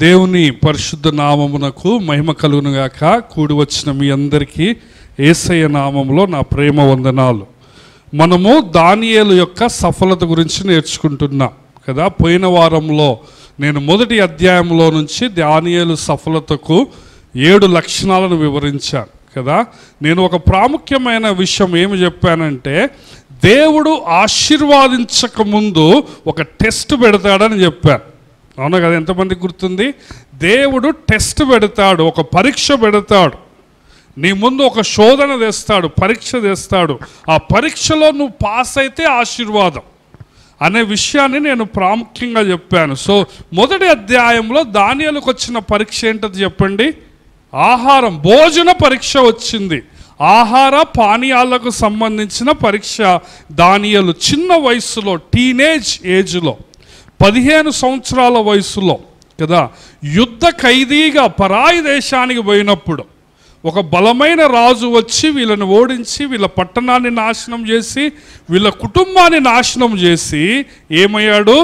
దేవుని పరిశుద్ధ నామమునకు మహిమ కలుగునుగాక. కూడి వచ్చిన మీ అందరికీ యేసయ్య నామములో నా ప్రేమ వందనాలు. మనము దానియేలు యొక్క సఫలత గురించి నేర్చుకుంటున్నాం కదా. పోయిన వారంలో నేను మొదటి అధ్యాయంలో నుంచి దానియేలు సఫలతకు 7 లక్షణాలను వివరించాను కదా. నేను ఒక ప్రాముఖ్యమైన విషయం ఏమి చెప్పానంటే, దేవుడు ఆశీర్వాదించక ముందు ఒక టెస్ట్ పెడతాడని చెప్పాను. అవునా కదా? ఎంతమందికి గుర్తుంది? దేవుడు టెస్ట్ పెడతాడు, ఒక పరీక్ష పెడతాడు. నీ ముందు ఒక శోధన తెస్తాడు, పరీక్ష తెస్తాడు. ఆ పరీక్షలో నువ్వు పాస్ అయితే ఆశీర్వాదం అనే విషయాన్ని నేను ప్రాముఖ్యంగా చెప్పాను. సో మొదటి అధ్యాయంలో దానియేలుకు వచ్చిన పరీక్ష ఏంటది చెప్పండి? ఆహారం, భోజన పరీక్ష వచ్చింది. ఆహార పానీయాలకు సంబంధించిన పరీక్ష దానియేలు చిన్న వయసులో, టీనేజ్ ఏజ్లో, 15 సంవత్సరాల వయసులో కదా, యుద్ధ ఖైదీగా పరాయి దేశానికి పోయినప్పుడు ఒక బలమైన రాజు వచ్చి వీళ్ళని ఓడించి వీళ్ళ పట్టణాన్ని నాశనం చేసి వీళ్ళ కుటుంబాన్ని నాశనం చేసి ఏమయ్యాడు?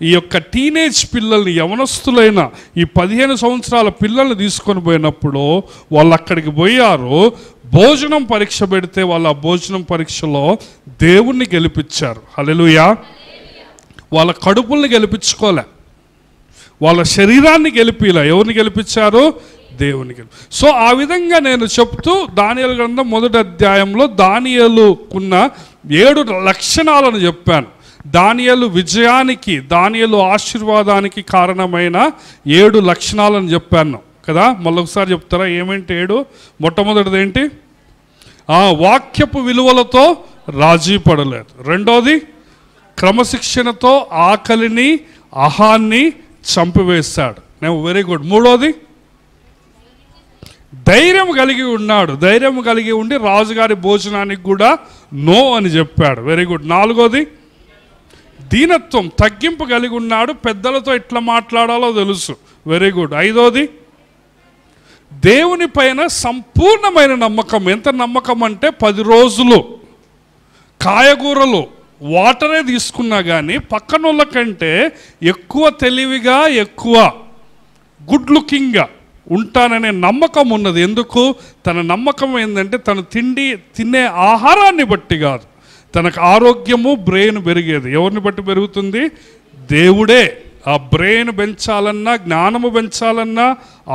ఈ యొక్క టీనేజ్ పిల్లల్ని, యవనస్తులైన ఈ 15 సంవత్సరాల పిల్లల్ని తీసుకొని పోయినప్పుడు వాళ్ళు అక్కడికి పోయారు. భోజనం పరీక్ష పెడితే వాళ్ళు ఆ భోజనం పరీక్షలో దేవుణ్ణి గెలిపించారు. హల్లెలూయా. వాళ్ళ కడుపుల్ని గెలిపించుకోలే, వాళ్ళ శరీరాన్ని గెలిపిలా. ఎవరిని గెలిపించారు? దేవుని గెలిపి. సో ఆ విధంగా నేను చెప్తూ దానియేలు గ్రంథం మొదటి అధ్యాయంలో దానియేలుకున్న 7 లక్షణాలను చెప్పాను. దానియేలు విజయానికి, దానియేలు ఆశీర్వాదానికి కారణమైన 7 లక్షణాలను చెప్పాను కదా. మళ్ళొకసారి చెప్తారా? ఏమేంటి 7? మొట్టమొదటిది ఏంటి? వాక్యపు విలువలతో రాజీ పడలేదు. రెండోది, క్రమశిక్షణతో ఆకలిని, అహాన్ని చంపివేశాడు. నేను వెరీ గుడ్. మూడోది, ధైర్యం కలిగి ఉన్నాడు. ధైర్యం కలిగి ఉండి రాజుగారి భోజనానికి కూడా నో అని చెప్పాడు. Very good. నాలుగోది, దీనత్వం, తగ్గింపు కలిగి ఉన్నాడు. పెద్దలతో ఎట్లా మాట్లాడాలో తెలుసు. Very good. ఐదోది, దేవుని పైన సంపూర్ణమైన నమ్మకం. ఎంత నమ్మకం అంటే 10 రోజులు కాయగూరలు, వాటరే తీసుకున్నా కానీ పక్కనోళ్ళ కంటే ఎక్కువ తెలివిగా, ఎక్కువ గుడ్ లుకింగ్గా ఉంటాననే నమ్మకం ఉన్నది. ఎందుకు? తన నమ్మకం ఏంటంటే తను తినే ఆహారాన్ని బట్టి కాదు, తనకు ఆరోగ్యము, బ్రెయిన్ పెరిగేది ఎవరిని బట్టి పెరుగుతుంది? దేవుడే. ఆ బ్రెయిన్ పెంచాలన్నా, జ్ఞానము పెంచాలన్నా,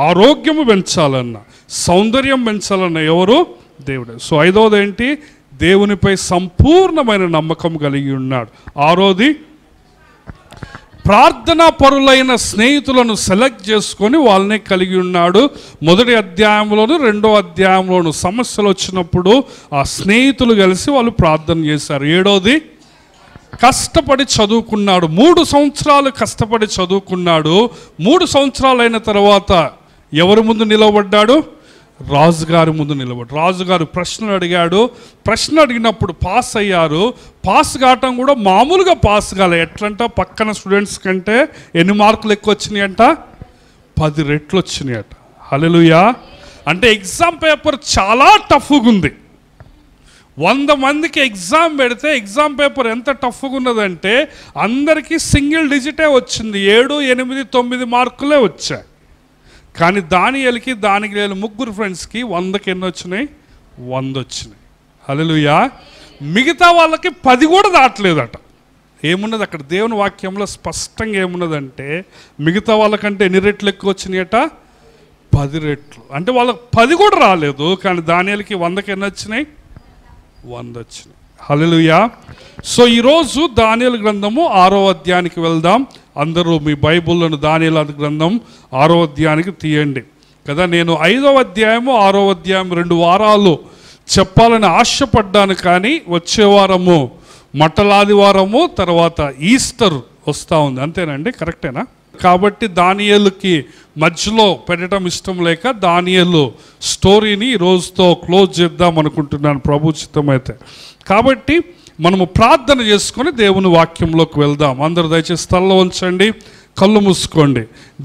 ఆరోగ్యము పెంచాలన్నా, సౌందర్యం పెంచాలన్నా ఎవరు? దేవుడే. సో ఐదవది ఏంటి? దేవునిపై సంపూర్ణమైన నమ్మకం కలిగి ఉన్నాడు. ఆరోది, ప్రార్థనా పరులైన స్నేహితులను సెలెక్ట్ చేసుకొని వాళ్ళనే కలిగి ఉన్నాడు. మొదటి అధ్యాయంలోను, 2వ అధ్యాయంలోను సమస్యలు వచ్చినప్పుడు ఆ స్నేహితులు కలిసి వాళ్ళు ప్రార్థన చేశారు. ఏడోది, కష్టపడి చదువుకున్నాడు. 3 సంవత్సరాలు కష్టపడి చదువుకున్నాడు. 3 సంవత్సరాలు అయిన తర్వాత ఎవరి ముందు నిలబడ్డాడు? రాజుగారి ముందు నిలబడి రాజుగారు ప్రశ్నలు అడిగాడు. ప్రశ్న అడిగినప్పుడు పాస్ అయ్యారు. పాస్ కావటం కూడా మామూలుగా పాస్ కాలే. ఎట్లంట? పక్కన స్టూడెంట్స్ కంటే ఎన్ని మార్కులు ఎక్కువ వచ్చినాయంట? 10 రెట్లు వచ్చినాయట. హల్లెలూయా. అంటే ఎగ్జామ్ పేపర్ చాలా టఫ్గా ఉంది. 100 మందికి ఎగ్జామ్ పెడితే ఎగ్జామ్ పేపర్ ఎంత టఫ్గా ఉన్నదంటే అందరికీ సింగిల్ డిజిటే వచ్చింది. 7, 8, 9 మార్కులే వచ్చాయి. కానీ దానియేలుకి, దానియేలు ముగ్గురు ఫ్రెండ్స్కి 100కి ఎన్ని వచ్చినాయి? 100 వచ్చినాయి. హల్లెలూయా. మిగతా వాళ్ళకి 10 కూడా దాటలేదట. ఏమున్నది అక్కడ? దేవుని వాక్యంలో స్పష్టంగా ఏమున్నదంటే మిగతా వాళ్ళకంటే ఎన్ని రెట్లు ఎక్కువ వచ్చినాయట? 10 రెట్లు. అంటే వాళ్ళకి 10 కూడా రాలేదు. కానీ దానియేలుకి 100కి ఎన్ని వచ్చినాయి? 100 వచ్చినాయి. హల్లెలూయా. సో ఈరోజు దానియేలు గ్రంథము 6వ అధ్యాయానికి వెళ్దాం. అందరూ మీ బైబుల్లను దానియేలు గ్రంథం 6వ అధ్యాయానికి తీయండి కదా. నేను 5వ అధ్యాయము 6వ అధ్యాయం 2 వారాలు చెప్పాలని ఆశపడ్డాను. కానీ వచ్చే వారము మట్టలాదివారము, తర్వాత ఈస్టర్ వస్తూ ఉంది. అంతేనండి? కరెక్టేనా? కాబట్టి దానియేలుకి మధ్యలో పెట్టడం ఇష్టం లేక దానియేలు స్టోరీని ఈరోజుతో క్లోజ్ చేద్దాం అనుకుంటున్నాను, ప్రభు చిత్తమైతే. కాబట్టి మనము ప్రార్థన చేసుకొని దేవుని వాక్యంలోకి వెళ్దాం. అందరూ దయచేసి స్థలంలో ఉంచండి, కళ్ళు మూసుకోండి.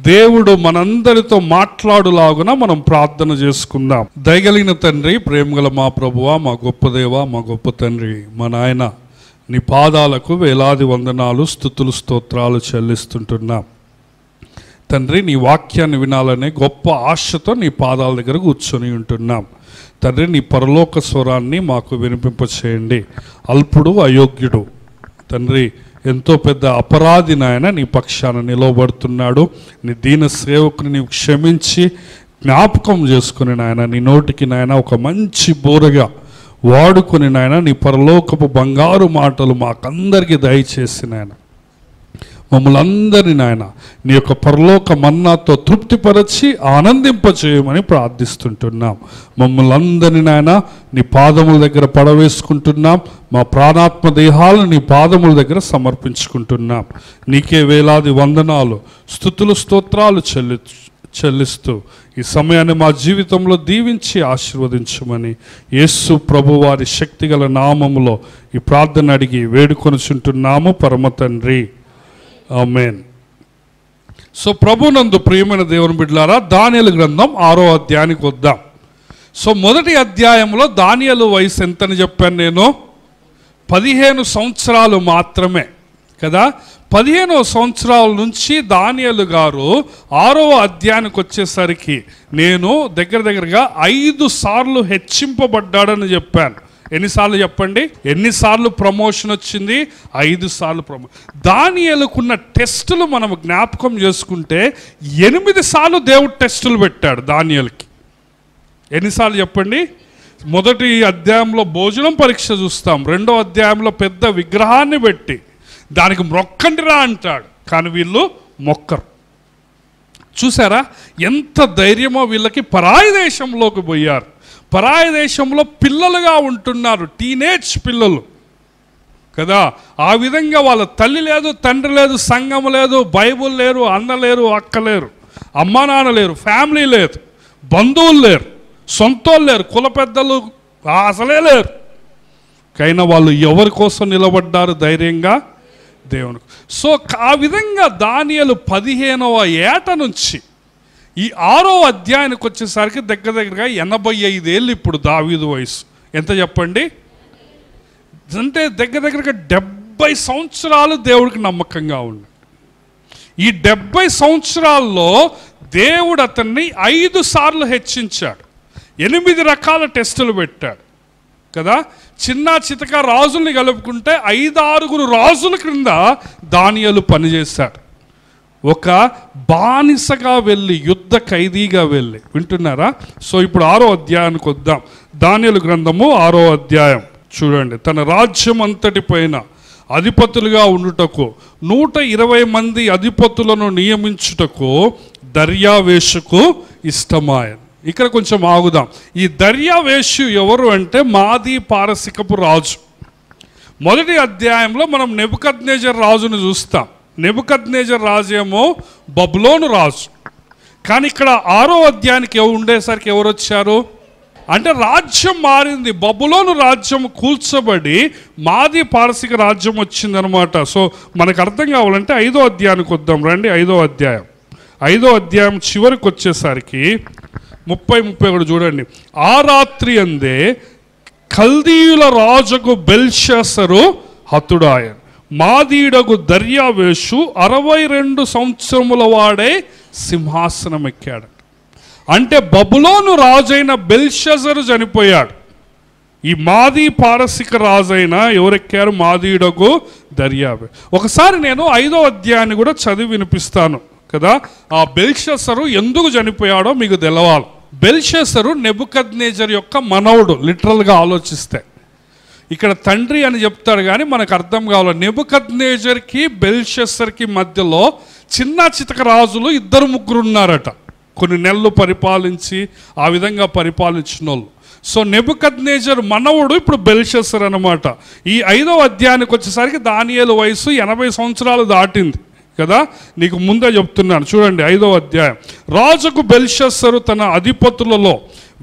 దేవుడు మనందరితో మాట్లాడులాగున మనం ప్రార్థన చేసుకుందాం. దయగలిగిన తండ్రి, ప్రేమగల మా ప్రభువా, మా గొప్ప దేవా, మా గొప్ప తండ్రి, మా నాయన, నీ పాదాలకు వేలాది వందనాలు, స్తుతులు, స్తోత్రాలు చెల్లిస్తుంటున్నాం తండ్రి. నీ వాక్యాన్ని వినాలనే గొప్ప ఆశతో నీ పాదాల దగ్గర కూర్చొని ఉంటున్నాం తండ్రి. నీ పరలోక స్వరాన్ని మాకు వినిపింపచేయండి. అల్పుడు, అయోగ్యుడు తండ్రి, ఎంతో పెద్ద అపరాధి నాయన నీ పక్షాన నిలవబడుతున్నాడు. నీ దీన సేవకుని నీవు క్షమించి జ్ఞాపకం చేసుకుని నాయన, నీ నోటికి నాయన ఒక మంచి బోరగా వాడుకొని నాయన, నీ పరలోకపు బంగారు మాటలు మాకందరికీ దయచేసి నాయన, మమ్మల్ని అందరినీ నాయన నీ యొక్క పరలోక మన్నాతో తృప్తిపరచి ఆనందింపచేయమని ప్రార్థిస్తుంటున్నాం. మమ్మల్ని అందరినీ నాయన నీ పాదముల దగ్గర పడవేసుకుంటున్నాం. మా ప్రాణాత్మ దేహాలను నీ పాదముల దగ్గర సమర్పించుకుంటున్నాం. నీకే వేలాది వందనాలు, స్తుతులు, స్తోత్రాలు చెల్లిస్తూ ఈ సమయాన్ని మా జీవితంలో దీవించి ఆశీర్వదించమని యేసు ప్రభు వారి శక్తిగల నామములో ఈ ప్రార్థన అడిగి వేడుకొనుచుంటున్నాము పరమ తండ్రి, ఆమేన్. సో ప్రభునందు ప్రియమైన దేవుని బిడ్డలారా, దానియేలు గ్రంథం 6వ అధ్యాయానికి వద్దాం. సో మొదటి అధ్యాయంలో దానియేలు వయసు ఎంతని చెప్పాను నేను? 15 సంవత్సరాలు మాత్రమే కదా. 15వ సంవత్సరాల నుంచి దానియేలు గారు 6వ అధ్యాయానికి వచ్చేసరికి నేను దగ్గరగా 5 సార్లు హెచ్చింపబడ్డాడని చెప్పాను. ఎన్నిసార్లు చెప్పండి? ఎన్నిసార్లు ప్రమోషన్ వచ్చింది? 5 సార్లు దానియేలుకున్న టెస్టులు మనం జ్ఞాపకం చేసుకుంటే 8 సార్లు దేవుడు టెస్టులు పెట్టాడు దానియేలుకి. ఎన్నిసార్లు చెప్పండి? మొదటి అధ్యాయంలో భోజనం పరీక్ష చూస్తాం. 2వ అధ్యాయంలో పెద్ద విగ్రహాన్ని పెట్టి దానికి మొక్కండిరా అంటాడు, కానీ వీళ్ళు మొక్కరు. చూసారా ఎంత ధైర్యమో వీళ్ళకి? పరాయి దేశంలోకి పోయారు, పరాయి దేశంలో పిల్లలుగా ఉంటున్నారు, టీనేజ్ పిల్లలు కదా. ఆ విధంగా వాళ్ళ తల్లి లేదు, తండ్రి లేదు, సంఘం లేదు, బైబుల్ లేరు, అన్న లేరు, అక్క లేరు, అమ్మ నాన్న లేరు, ఫ్యామిలీ లేదు, బంధువులు లేరు, సొంతోళ్ళు లేరు, కుల పెద్దలు అసలే లేరు. కైనా వాళ్ళు ఎవరి కోసం నిలబడ్డారు? ధైర్యంగా దేవునికి. సో ఆ విధంగా దానియేలు 15వ ఏట నుంచి ఈ 6వ అధ్యాయానికి వచ్చేసరికి దగ్గరగా 85 ఏళ్ళు ఇప్పుడు దావీదు వయసు. ఎంత చెప్పండి? అంటే దగ్గరగా 70 సంవత్సరాలు దేవుడికి నమ్మకంగా ఉన్నాడు. ఈ 70 సంవత్సరాల్లో దేవుడు అతన్ని 5 సార్లు హెచ్చించాడు, 8 రకాల టెస్టులు పెట్టాడు కదా. చిన్న చితక రాజుల్ని కలుపుకుంటే 5-6 రాజుల క్రింద దానియేలు పనిచేశాడు. ఒక బానిసగా వెళ్ళి, యుద్ధ ఖైదీగా వెళ్ళి. వింటున్నారా? సో ఇప్పుడు 6వ అధ్యాయానికి వద్దాం. దానియేలు గ్రంథము 6వ అధ్యాయం చూడండి. తన రాజ్యం అంతటి పైన అధిపతులుగా ఉండుటకు 120 మంది అధిపతులను నియమించుటకు దర్యావేషుకు ఇష్టమాయను. ఇక్కడ కొంచెం ఆగుదాం. ఈ దర్యావేషు ఎవరు అంటే మాదీ పారసికపు రాజు. మొదటి అధ్యాయంలో మనం నెబుకద్నెజర్ రాజును చూస్తాం. నెబుకద్నెజర్ రాజు ఏమో బబులోను రాజు. కానీ ఇక్కడ 6వ అధ్యాయానికి ఉండేసరికి ఎవరు వచ్చారు అంటే రాజ్యం మారింది. బబులోను రాజ్యం కూల్చబడి మాదీ పారసిక రాజ్యం వచ్చిందనమాట. సో మనకు అర్థం కావాలంటే 5వ అధ్యాయానికి వద్దాం రండి. 5వ అధ్యాయం 5వ అధ్యాయం చివరికి వచ్చేసరికి 30-31 చూడండి. ఆ రాత్రి అందే కల్దీయుల రాజుకు బెల్షస్సరు హతుడాయను, మాదీయుడగు దర్యావేషు 62 సంవత్సరముల వాడే సింహాసనం ఎక్కాడు. అంటే బబులోను రాజైన బెల్షస్సరు చనిపోయాడు. ఈ మాదీ పారసిక రాజైన ఎవరెక్కారు? మాదీయుడగు దర్యావే. ఒకసారి నేను 5వ అధ్యాయాన్ని కూడా చదివి వినిపిస్తాను కదా. ఆ బెల్షస్సరు ఎందుకు చనిపోయాడో మీకు తెలవాలి. బెల్షస్సరు నెబుకద్నెజర్ యొక్క మనవడు. లిటరల్గా ఆలోచిస్తే ఇక్కడ తండ్రి అని చెప్తాడు, కానీ మనకు అర్థం కావాలి. నెబుకద్నెజర్కి బెల్షస్సర్కి మధ్యలో చిన్న చితక రాజులు 2-3 ఉన్నారట. కొన్ని నెలలు పరిపాలించి ఆ విధంగా పరిపాలించిన వాళ్ళు. సో నెబుకద్నెజర్ మనవడు ఇప్పుడు బెల్షస్సర్ అనమాట. ఈ 5వ అధ్యాయానికి వచ్చేసరికి దానియేలు వయసు 80 సంవత్సరాలు దాటింది కదా. నీకు ముందే చెప్తున్నాను చూడండి. 5వ అధ్యాయం. రాజుకు బెల్షస్సరు తన అధిపతులలో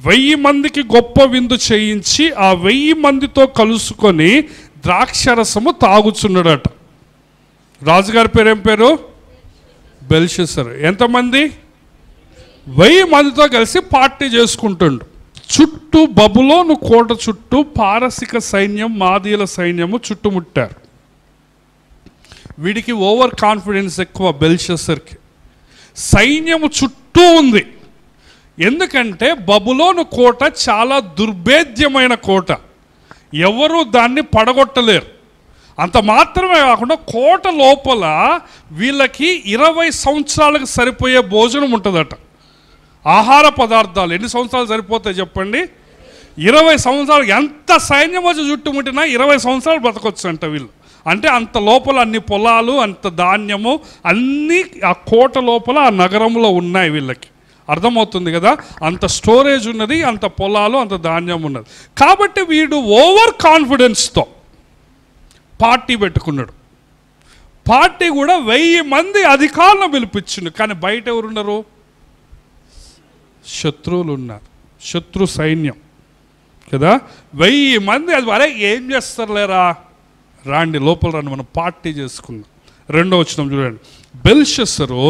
1000 మందికి గొప్ప విందు చేయించి ఆ 1000 మందితో కలుసుకొని ద్రాక్షరసము తాగుచున్నాడట. రాజుగారి పేరు ఏం పేరు? బెల్షస్సరు ఎంతమంది? 1000 మందితో కలిసి పార్టీ చేసుకుంటుండు. చుట్టూ బబులోను కోట చుట్టూ పారసిక సైన్యం, మాదీల సైన్యము చుట్టుముట్టారు. వీడికి ఓవర్ కాన్ఫిడెన్స్ ఎక్కువ, బెల్షస్సర్కి. సైన్యము చుట్టూ ఉంది. ఎందుకంటే బబులోను కోట చాలా దుర్భేద్యమైన కోట, ఎవరు దాన్ని పడగొట్టలేరు. అంత మాత్రమే కాకుండా కోట లోపల వీళ్ళకి 20 సంవత్సరాలకు సరిపోయే భోజనం ఉంటుందట. ఆహార పదార్థాలు ఎన్ని సంవత్సరాలు సరిపోతాయి చెప్పండి? 20 సంవత్సరాలు. ఎంత సైన్యం వచ్చి చుట్టుముట్టినా 20 సంవత్సరాలు బ్రతకొచ్చు అంట వీళ్ళు. అంటే అంత లోపల అన్ని పొలాలు, అంత ధాన్యము అన్నీ ఆ కోట లోపల, ఆ నగరంలో ఉన్నాయి వీళ్ళకి. అర్థమవుతుంది కదా? అంత స్టోరేజ్ ఉన్నది, అంత పొలాలు, అంత ధాన్యం ఉన్నది. కాబట్టి వీడు ఓవర్ కాన్ఫిడెన్స్తో పార్టీ పెట్టుకున్నాడు. పార్టీ కూడా 1000 మంది అధికారులను పిలిపించిండు. కానీ బయట ఎవరున్నారు? శత్రువులు ఉన్నారు, శత్రు సైన్యం కదా. 1000 మంది. అది అరే ఏం చేస్తారులేరా, రాండి లోపల రండి, మనం పార్టీ చేసుకుందాం. 2వ వచనం చూడండి. బెల్షస్సరు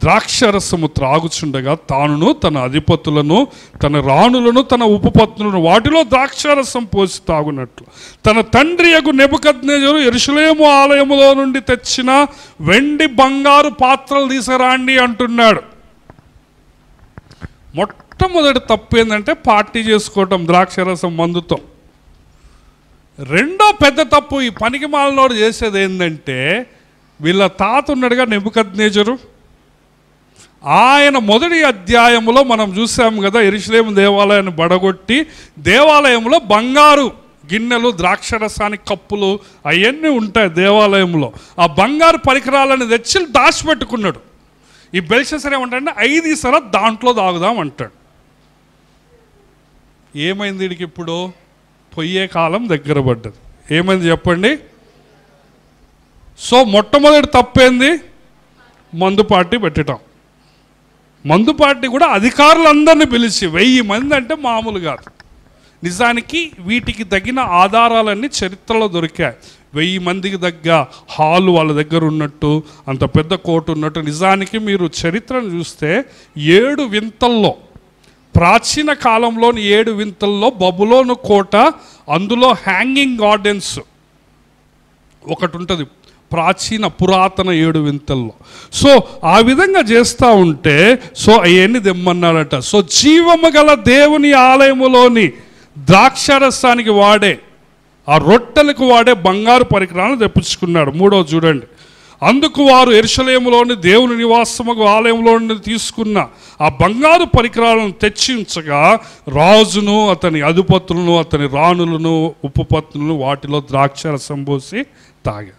ద్రాక్షరసము త్రాగుచుండగా తానును తన అధిపతులను, తన రాణులను, తన ఉపపత్నులను వాటిలో ద్రాక్షరసం పోసి తాగునట్లు తన తండ్రి యగు నెబుకద్నెజరు యెరూషలేము ఆలయములో నుండి తెచ్చిన వెండి బంగారు పాత్రలు తీసుకురాండి అంటున్నాడు. మొట్టమొదటి తప్పు ఏంటంటే పార్టీ చేసుకోవటం ద్రాక్షరసం మందుతో. రెండో పెద్ద తప్పు ఈ పనికి మాలినోడు చేసేది ఏంటంటే, వీళ్ళ తాత ఉన్నాడుగా నెబుకద్నెజరు, ఆయన మొదటి అధ్యాయంలో మనం చూసాము కదా, యెరూషలేము దేవాలయాన్ని బడగొట్టి దేవాలయంలో బంగారు గిన్నెలు, ద్రాక్షరసానికి కప్పులు అవన్నీ ఉంటాయి దేవాలయంలో. ఆ బంగారు పరికరాలను తెచ్చి దాచిపెట్టుకున్నాడు. ఈ బెల్షస్సరు ఏమంటాడంటే 5 సర దాంట్లో తాగుదాం అంటాడు. ఏమైంది వీడికి? ఇప్పుడు పొయ్యే కాలం దగ్గర పడ్డది. ఏమైంది చెప్పండి? సో మొట్టమొదటి తప్పేంది? మందు పార్టీ పెట్టడం. మందు పార్టీ కూడా అధికారులందరినీ పిలిచి 1000 మంది అంటే మామూలు కాదు. నిజానికి వీటికి తగిన ఆధారాలన్నీ చరిత్రలో దొరికాయి. 1000 మందికి తగ్గ హాలు వాళ్ళ దగ్గర ఉన్నట్టు, అంత పెద్ద కోట ఉన్నట్టు. నిజానికి మీరు చరిత్రను చూస్తే 7 వింతల్లో, ప్రాచీన కాలంలోని 7 వింతల్లో బబులోను కోట, అందులో హ్యాంగింగ్ గార్డెన్స్ ఒకటి ఉంటుంది, ప్రాచీన పురాతన 7 వింతల్లో. సో ఆ విధంగా చేస్తూ ఉంటే సో అవన్నీ తెమ్మన్నాడట. సో జీవము గల దేవుని ఆలయములోని ద్రాక్షరసానికి వాడే, ఆ రొట్టెలకు వాడే బంగారు పరికరాలను తెప్పించుకున్నాడు. 3వ చూడండి. అందుకు వారు యెరూషలేములోని దేవుని నివాసముగు ఆలయంలో తీసుకున్న ఆ బంగారు పరికరాలను తెచ్చించగా రాజును, అతని అధిపతులను, అతని రాణులను, ఉపపత్నులను వాటిలో ద్రాక్షరసం పోసి తాగారు.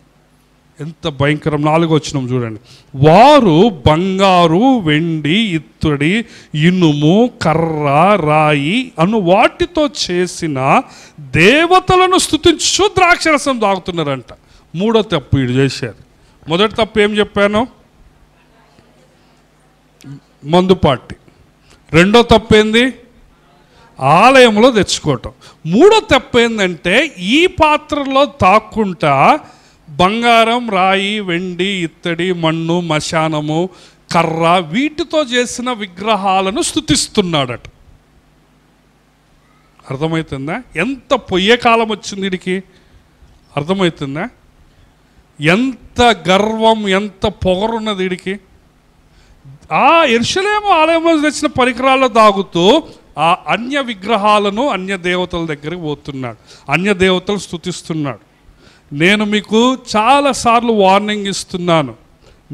ఎంత భయంకరం! 4వ వచనం చూడండి. వారు బంగారు, వెండి, ఇత్తడి, ఇనుము, కర్ర, రాయి అను వాటితో చేసిన దేవతలను స్తుతించు ద్రాక్షరసం తాగుతున్నారంట. 3వ తప్పు వీడు చేశారు. మొదటి తప్పు ఏం చెప్పాను? మందు పార్టీ. 2వ తప్పు ఏంది? ఆలయంలో తెచ్చుకోవటం. 3వ తప్పు ఏంటంటే ఈ పాత్రలో తాక్కుంటా బంగారం, రాయి, వెండి, ఇత్తడి, మన్ను, మశానము, కర్ర వీటితో చేసిన విగ్రహాలను స్తుతిస్తున్నాడట. అర్థమవుతుందా? ఎంత పొయ్యే కాలం వచ్చింది వీడికి? అర్థమవుతుందా? ఎంత గర్వం, ఎంత పొగరున్నది వీడికి. ఆ యెరూషలేము ఆలయంలో తెచ్చిన పరికరాలు తాగుతూ ఆ అన్య విగ్రహాలను, అన్య దేవతల దగ్గరికి పోతున్నాడు, అన్య దేవతలు స్తుతిస్తున్నాడు. నేను మీకు చాలాసార్లు వార్నింగ్ ఇస్తున్నాను,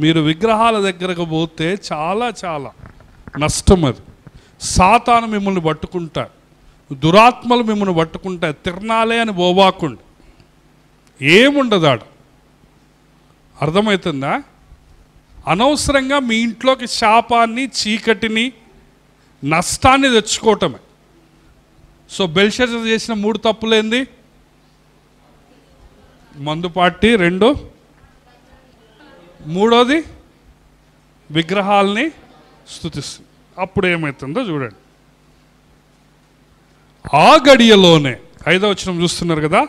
మీరు విగ్రహాల దగ్గరకు పోతే చాలా చాలా నష్టం. అది సాతాను మిమ్మల్ని పట్టుకుంటాడు, దురాత్మలు మిమ్మల్ని పట్టుకుంటాయి. తిరణాలే అని పోవాకుండా ఏముండదు ఆడ. అర్థమవుతుందా? అనవసరంగా మీ ఇంట్లోకి శాపాన్ని, చీకటిని, నష్టాన్ని తెచ్చుకోవటమే. సో బెల్షస్సరు చేసిన 3 తప్పులేంది? మందు పార్టీ, 2, 3వది విగ్రహాలని స్తుతిస్తుంది. అప్పుడు ఏమవుతుందో చూడండి. ఆ గడియలోనే 5వ వచనం చూస్తున్నారు కదా,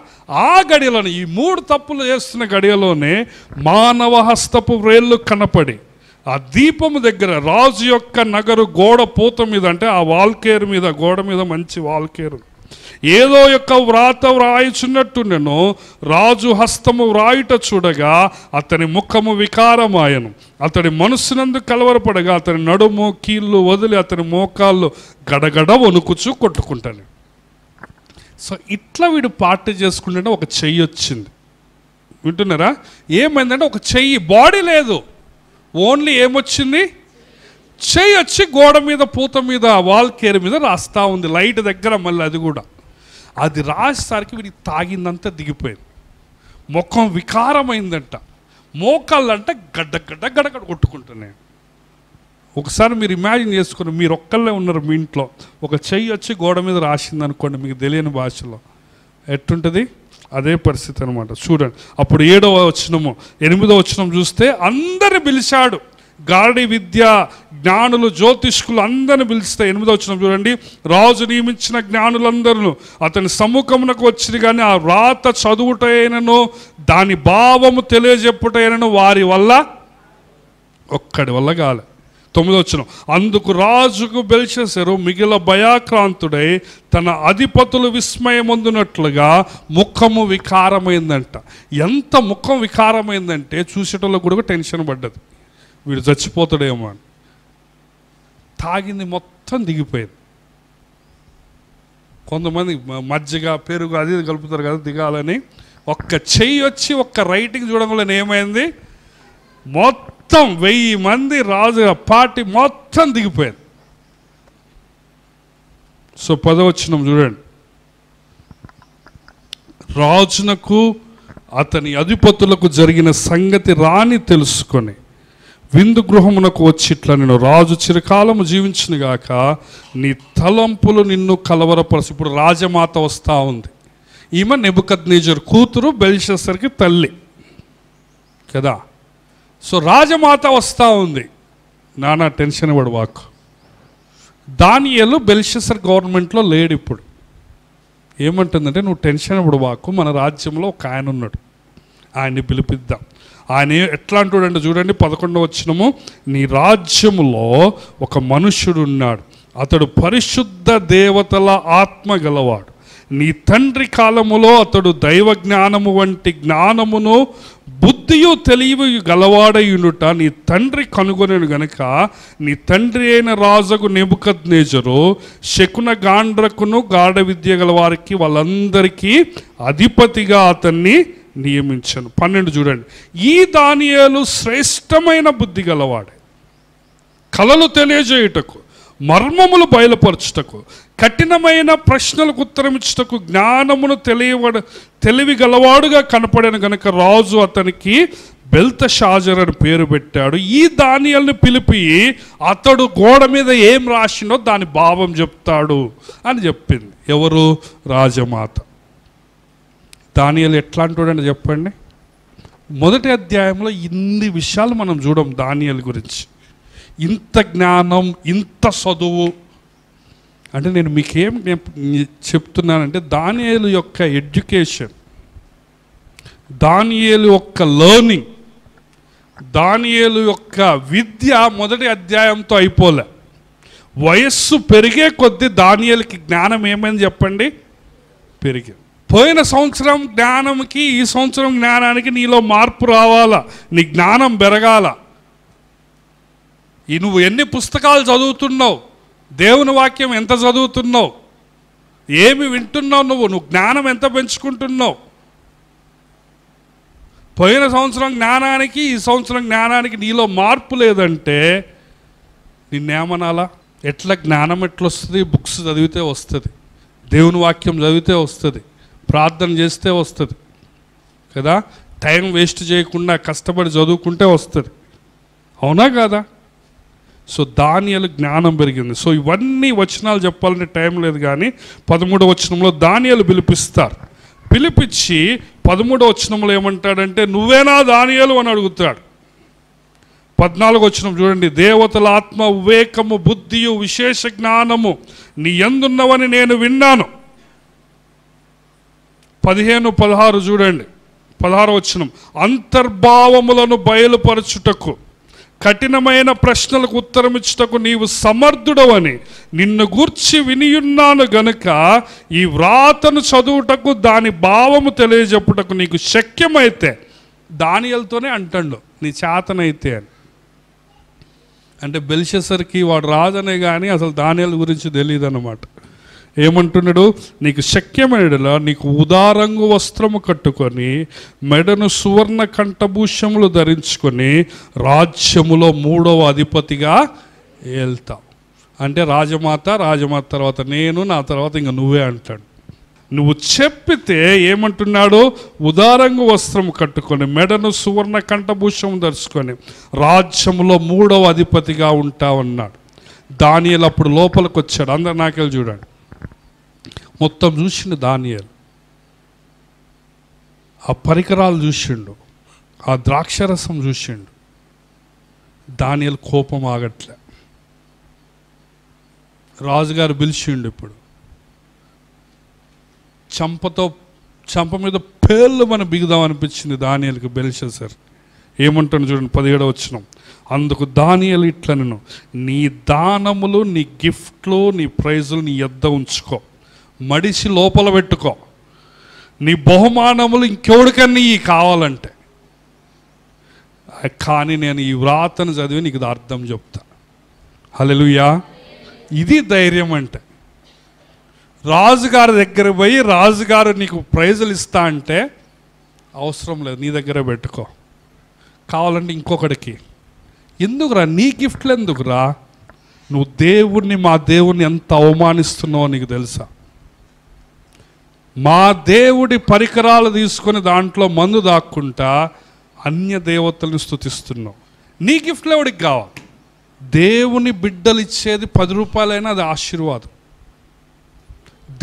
ఆ గడియలోనే, ఈ 3 తప్పులు చేస్తున్న గడియలోనే మానవ హస్తపు వ్రేళ్ళు కనపడి ఆ దీపము దగ్గర రాజు యొక్క నగరు గోడ పూత మీద, అంటే ఆ వాల్కేరు మీద, గోడ మీద మంచి వాల్కేరు, ఏదో యొక్క వ్రాత వ్రాయిచున్నట్టుండెను. రాజు హస్తము వ్రాయుట చూడగా అతని ముఖము వికారమాయను. అతడి మనస్సునందు కలవరపడగా అతని నడుము కీళ్ళు వదిలి అతని మోకాళ్ళు గడగడ వణుకుచూ కొట్టుకుంటాను. సో ఇట్లా వీడు పార్టీ చేసుకుంటే ఒక చెయ్యి వచ్చింది. వింటున్నారా? ఏమైందంటే ఒక చెయ్యి, బాడీ లేదు, ఓన్లీ ఏమొచ్చింది? చెయ్యి వచ్చి గోడ మీద పూత మీద వాల్కేరు మీద రాస్తా ఉంది, లైట్ దగ్గర. మళ్ళీ అది కూడా అది రాసేసరికి వీడికి తాగిందంతా దిగిపోయింది, ముఖం వికారమైందంట, మోకాళ్ళంట గడ్డ గడ్డ గడగడ కొట్టుకుంటున్నాయి. ఒకసారి మీరు ఇమాజిన్ చేసుకుని, మీరు ఒక్కళ్ళే ఉన్నారు మీ ఇంట్లో, ఒక చెయ్యి వచ్చి గోడ మీద రాసింది అనుకోండి, మీకు తెలియని భాషలో ఎట్టుంటుంది? అదే పరిస్థితి అనమాట. చూడండి, అప్పుడు 7వ వచనము 8వ వచనం చూస్తే, అందరిని పిలిచాడు, గారడి విద్య జ్ఞానులు జ్యోతిష్కులు అందరిని పిలిస్తే. 8వ వచనం చూడండి, రాజు నియమించిన జ్ఞానులందరూ అతని సముఖమునకు వచ్చింది, కానీ ఆ వ్రాత చదువుటైనను దాని భావము తెలియజెప్పుటైనను వారి వల్ల ఒక్కడి వల్ల కాలే. 9వ వచనం, అందుకు రాజుకు బెల్షస్సరు మిగిలిన భయాక్రాంతుడై తన అధిపతులు విస్మయమొందినట్లుగా ముఖము వికారమైందంట. ఎంత ముఖం వికారమైందంటే చూసేటోళ్ళకు కూడా టెన్షన్ పడ్డది, వీడు చచ్చిపోతాడేమో అని. తాగింది మొత్తం దిగిపోయింది. కొంతమంది మజ్జిగ పెరుగు అది కలుపుతారు కదా దిగాలని, ఒక్క చెయ్యి వచ్చి ఒక్క రైటింగ్ చూడడం ఏమైంది? మొత్తం 1000 మంది రాజు పార్టీ మొత్తం దిగిపోయింది. సో 10వ వచనం చూడండి, రాజునకు అతని అధిపతులకు జరిగిన సంగతి రాని తెలుసుకొని విందు గృహమునకు వచ్చి ఇట్లా, నేను రాజు చిరకాలము జీవించిన గాక, నీ తలంపులు నిన్ను కలవరపరచు. ఇప్పుడు రాజమాత వస్తూ ఉంది, ఈమె నెబుకద్నెజరు కూతురు, బెల్షస్సర్కి తల్లి కదా. సో రాజమాత వస్తూ ఉంది, నానా టెన్షన్ పడు వాకు. దానియేలు బెల్షస్సర్ గవర్నమెంట్లో లేడు ఇప్పుడు. ఏమంటుందంటే, నువ్వు టెన్షన్ పడు వాకు, మన రాజ్యంలో ఒక ఆయన ఉన్నాడు, ఆయన్ని పిలిపిద్దాం. ఆయన ఎట్లా అంటాడంటే చూడండి 11వ వచనము, నీ రాజ్యములో ఒక మనుష్యుడు ఉన్నాడు, అతడు పరిశుద్ధ దేవతల ఆత్మ గలవాడు. నీ తండ్రి కాలములో అతడు దైవ జ్ఞానము వంటి జ్ఞానమును బుద్ధియు తెలివి గలవాడయునుట నీ తండ్రి కనుగొనను గనుక, నీ తండ్రి అయిన రాజుకు నెబుకద్నెజరు శకున గాండ్రకును గాఢ విద్య గల వారికి వాళ్ళందరికీ అధిపతిగా అతన్ని నియమించను. 12 చూడండి, ఈ దానియేలు శ్రేష్టమైన బుద్ధి గలవాడే, కలలు తెలియజేయుటకు, మర్మములు బయలుపరచుటకు, కఠినమైన ప్రశ్నలకు ఉత్తరమిచ్చుటకు జ్ఞానమును తెలివి గలవాడుగా కనపడిన గనుక రాజు అతనికి బెల్తషాజర్ అని పేరు పెట్టాడు. ఈ దానియేలుని పిలిపి అతడు గోడ మీద ఏం రాసిండో దాని భావం చెప్తాడు అని చెప్పింది. ఎవరు? రాజమాత. దానియేలు ఎట్లా అంటాడని చెప్పండి. మొదటి అధ్యాయంలో ఇన్ని విషయాలు మనం చూడం దానియేలు గురించి. ఇంత జ్ఞానం, ఇంత చదువు. అంటే నేను మీకేం చెప్తున్నానంటే, దానియేలు యొక్క ఎడ్యుకేషన్, దానియేలు యొక్క లెర్నింగ్, దానియేలు యొక్క విద్య మొదటి అధ్యాయంతో అయిపోలే. వయస్సు పెరిగే కొద్దీ దానియేలుకి జ్ఞానం ఏమైంది చెప్పండి? పెరిగింది. పోయిన సంవత్సరం జ్ఞానంకి ఈ సంవత్సరం జ్ఞానానికి నీలో మార్పు రావాలా, నీ జ్ఞానం పెరగాల. నువ్వు ఎన్ని పుస్తకాలు చదువుతున్నావు, దేవుని వాక్యం ఎంత చదువుతున్నావు, ఏమి వింటున్నావు, నువ్వు జ్ఞానం ఎంత పెంచుకుంటున్నావు. పోయిన సంవత్సరం జ్ఞానానికి ఈ సంవత్సరం జ్ఞానానికి నీలో మార్పు లేదంటే నిన్నేమనాలా? ఎట్లా జ్ఞానం ఎట్లొస్తుంది? బుక్స్ చదివితే వస్తుంది, దేవుని వాక్యం చదివితే వస్తుంది, ప్రార్థన చేస్తే వస్తుంది కదా, టైం వేస్ట్ చేయకుండా కష్టపడి చదువుకుంటే వస్తుంది, అవునా కాదా? సో దానియేలు జ్ఞానం పెరిగింది. సో ఇవన్నీ వచనాలు చెప్పాలంటే టైం లేదు, కానీ 13వ వచనంలో దానియేలు పిలిపిస్తారు. పిలిపించి 13వ వచనంలో ఏమంటాడంటే, నువ్వేనా దానియేలు అని అడుగుతాడు. 14వ వచనం చూడండి, దేవతల ఆత్మ, వివేకము, బుద్ధియు, విశేష జ్ఞానము నీ యందున్నవని నేను విన్నాను. 15, 16 చూడండి. 16వ వచనం, అంతర్భావములను బయలుపరచుటకు, కఠినమైన ప్రశ్నలకు ఉత్తరమిచ్చుటకు నీవు సమర్థుడవని నిన్ను గూర్చి వినియున్నాను గనుక ఈ వ్రాతను చదువుటకు దాని భావము తెలియజెప్పుటకు నీకు శక్యమైతే, దానియేలుతోనే అంటాడు నీ చేతనైతే అని. అంటే బెల్షస్సర్కి వాడు రాజనే కానీ అసలు దానియేలు గురించి తెలియదు అన్నమాట. ఏమంటున్నాడు, నీకు శక్యమైనలా నీకు ఉదారంగు వస్త్రము కట్టుకొని మెడను సువర్ణ కంఠభూషములు ధరించుకొని రాజ్యములో 3వ అధిపతిగా ఏళ్తావు. అంటే రాజమాత తర్వాత నేను, నా తర్వాత ఇంక నువ్వే అంటాడు. నువ్వు చెప్పితే ఏమంటున్నాడు, ఉదారంగు వస్త్రము కట్టుకొని మెడను సువర్ణ కంఠభూషము ధరించుకొని రాజ్యములో 3వ అధిపతిగా ఉంటావన్నాడు. దానియేలు అప్పుడు లోపలికి వచ్చాడు. అందరు నాకెళ్ళి చూడండి. మొత్తం చూసిండు దానియేలు. ఆ పరికరాలు చూసిండు, ఆ ద్రాక్షరసం చూసిండు. దానియేలు కోపం ఆగట్లే. రాజుగారు పిలిచిండు. ఇప్పుడు చంప మీద పేర్లు మనం బిగుదాం అనిపించింది దానియేలుకి బెల్షస్సర్. ఏమంటాను చూడండి 17వ వచనం. అందుకు దానియేలు ఇట్లనెను, నీ దానములు, నీ గిఫ్ట్లు, నీ ప్రైజులు నీ యొద్ద ఉంచుకో, మడిసి లోపల పెట్టుకో. నీ బహుమానములు ఇంకెవడికన్నా ఇవి కావాలంటే, కానీ నేను ఈ వ్రాతను చదివి నీకు అర్థం చెప్తా. హల్లెలూయా. ఇది ధైర్యం అంటే. రాజుగారి దగ్గర పోయి రాజుగారు నీకు ప్రైజులు ఇస్తా అంటే అవసరం లేదు, నీ దగ్గర పెట్టుకో. కావాలంటే ఇంకొకడికి. ఎందుకురా నీ గిఫ్ట్లు ఎందుకురా? నువ్వు దేవుణ్ణి, మా దేవుణ్ణి ఎంత అవమానిస్తున్నావో నీకు తెలుసా? మా దేవుడి పరికరాలు తీసుకొని దాంట్లో మందు దాక్కుంటా అన్య దేవతలను స్తుతిస్తున్నావు. నీ గిఫ్ట్లు ఎవడికి కావాలి? దేవుని బిడ్డలు ఇచ్చేది 10 రూపాయలైనా అది ఆశీర్వాదం.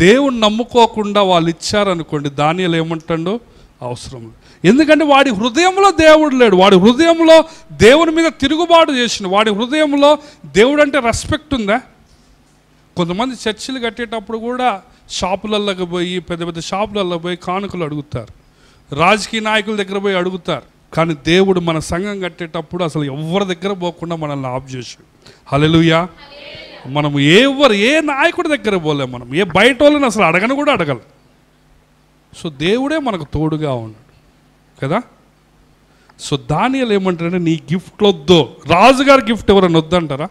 దేవుని నమ్ముకోకుండా వాళ్ళు ఇచ్చారనుకోండి, దానియేలు ఏమంటాడో అవసరం లేదు. ఎందుకంటే వాడి హృదయంలో దేవుడు లేడు. వాడి హృదయంలో దేవుని మీద తిరుగుబాటు చేసిన, వాడి హృదయంలో దేవుడు అంటే రెస్పెక్ట్ ఉందా? కొంతమంది చర్చిలు కట్టేటప్పుడు కూడా షాపులలోకి పోయి, పెద్ద పెద్ద షాపులలో పోయి కానుకలు అడుగుతారు, రాజకీయ నాయకుల దగ్గర పోయి అడుగుతారు. కానీ దేవుడు మన సంఘం కట్టేటప్పుడు అసలు ఎవరి దగ్గర పోకుండా మనల్ని ఆఫ్ చేశాడు. హల్లెలూయా. మనం ఏ నాయకుడి దగ్గర పోలేం, మనం ఏ బయట వాళ్ళని అసలు అడగను కూడా అడగల. సో దేవుడే మనకు తోడుగా ఉన్నాడు కదా. సో దానియేలు ఏమంటారంటే, నీ గిఫ్ట్లు వద్దు. రాజుగారి గిఫ్ట్ ఎవరైనా వద్దంటారా?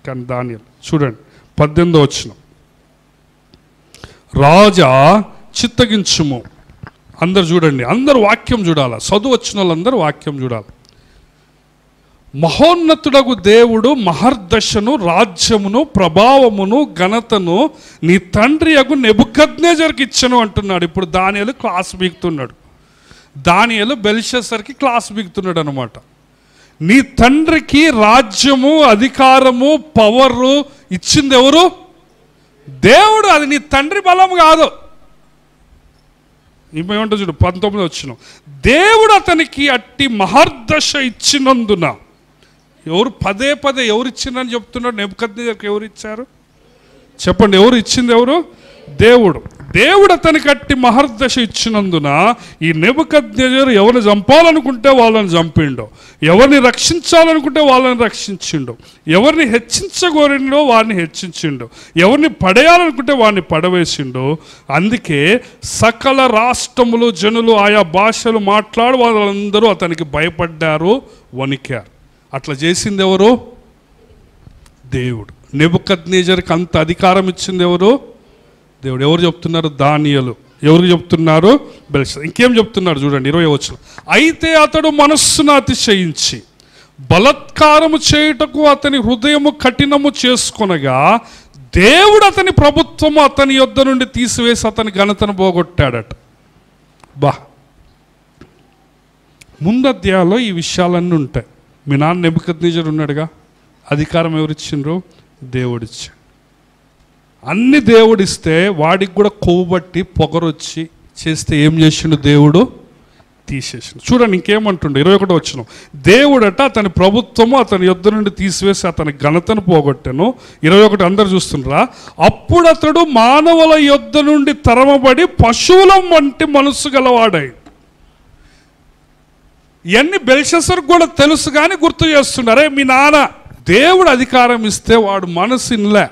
కానీ దానియేలు చూడండి 18వ వచనం. రాజా చిత్తగించుము. అందరు చూడండి, అందరు వాక్యం చూడాలి. చదువు వచ్చిన వాళ్ళందరూ వాక్యం చూడాలి. మహోన్నతుడగు దేవుడు మహర్దశను, రాజ్యమును, ప్రభావమును, ఘనతను నీ తండ్రి అగు నెబుకద్నెజరుకి ఇచ్చను అంటున్నాడు. ఇప్పుడు దానియేలు క్లాస్ బీగుతున్నాడు. దానియేలు బెల్షస్సర్కి క్లాస్ బీగుతున్నాడు అనమాట. నీ తండ్రికి రాజ్యము, అధికారము, పవరు ఇచ్చింది ఎవరు? దేవుడు. అది నీ తండ్రి బలం కాదు. ఏమంటో చూడు 19వ వచనం. దేవుడు అతనికి అట్టి మహర్దశ ఇచ్చినందున, ఎవరు పదే ఎవరు ఇచ్చిందని చెప్తున్నాడు? నెబుకద్నెజరుకి ఎవరు ఇచ్చారు చెప్పండి? ఎవరు ఇచ్చింది? ఎవరు? దేవుడు. దేవుడు అతనికి అట్టి మహర్దశ ఇచ్చినందున ఈ నెబుకద్నెజరు ఎవరిని చంపాలనుకుంటే వాళ్ళని చంపిండు, ఎవరిని రక్షించాలనుకుంటే వాళ్ళని రక్షించిండు, ఎవరిని హెచ్చించగోరిండో వారిని హెచ్చించిండు, ఎవరిని పడేయాలనుకుంటే వారిని పడవేసిండు. అందుకే సకల రాష్ట్రములు, జనులు, ఆయా భాషలు మాట్లాడు వాళ్ళందరూ అతనికి భయపడ్డారు, వణికారు. అట్లా చేసింది ఎవరు? దేవుడు. నెబుకద్నెజరుకి అంత అధికారం ఇచ్చింది ఎవరు? దేవుడు. ఎవరు చెప్తున్నారు? దానియేలు. ఎవరు చెప్తున్నారు? బెల్షస్సర్. ఇంకేం చెప్తున్నారు చూడండి 20వ వచనం. అయితే అతడు మనస్సును అతిశయించి బలత్కారము చేయుటకు అతని హృదయము కఠినము చేసుకొనగా దేవుడు అతని ప్రభుత్వము అతని యొద్ద నుండి తీసివేసి అతని ఘనతను పోగొట్టాడట. బా, ముందు అధ్యాయంలో ఈ విషయాలన్నీ ఉంటాయి. మీ నాన్న నెబుకద్నెజరు ఉన్నాడుగా, అధికారం ఎవరిచ్చిండ్రు? దేవుడిచ్చాడు. అన్ని దేవుడిస్తే వాడికి కూడా కొవ్వుబట్టి పొగరొచ్చి చేస్తే ఏం చేసిండు? దేవుడు తీసేసిండు. చూడండి ఇంకేమంటుండే 21వ వచనం. దేవుడట అతని ప్రభుత్వము అతని యొద్ద నుండి తీసివేసి అతని ఘనతను పోగొట్టెను. 21 అందరు చూస్తుండ్రా. అప్పుడు అతడు మానవుల యొద్ద నుండి తరమబడి పశువుల వంటి మనస్సు గలవాడై. ఇవన్నీ బెల్షస్సర్కు కూడా తెలుసు కానీ గుర్తు చేస్తున్నారే, మీ నాన్న దేవుడు అధికారం ఇస్తే వాడు మనసు ఇన్లే,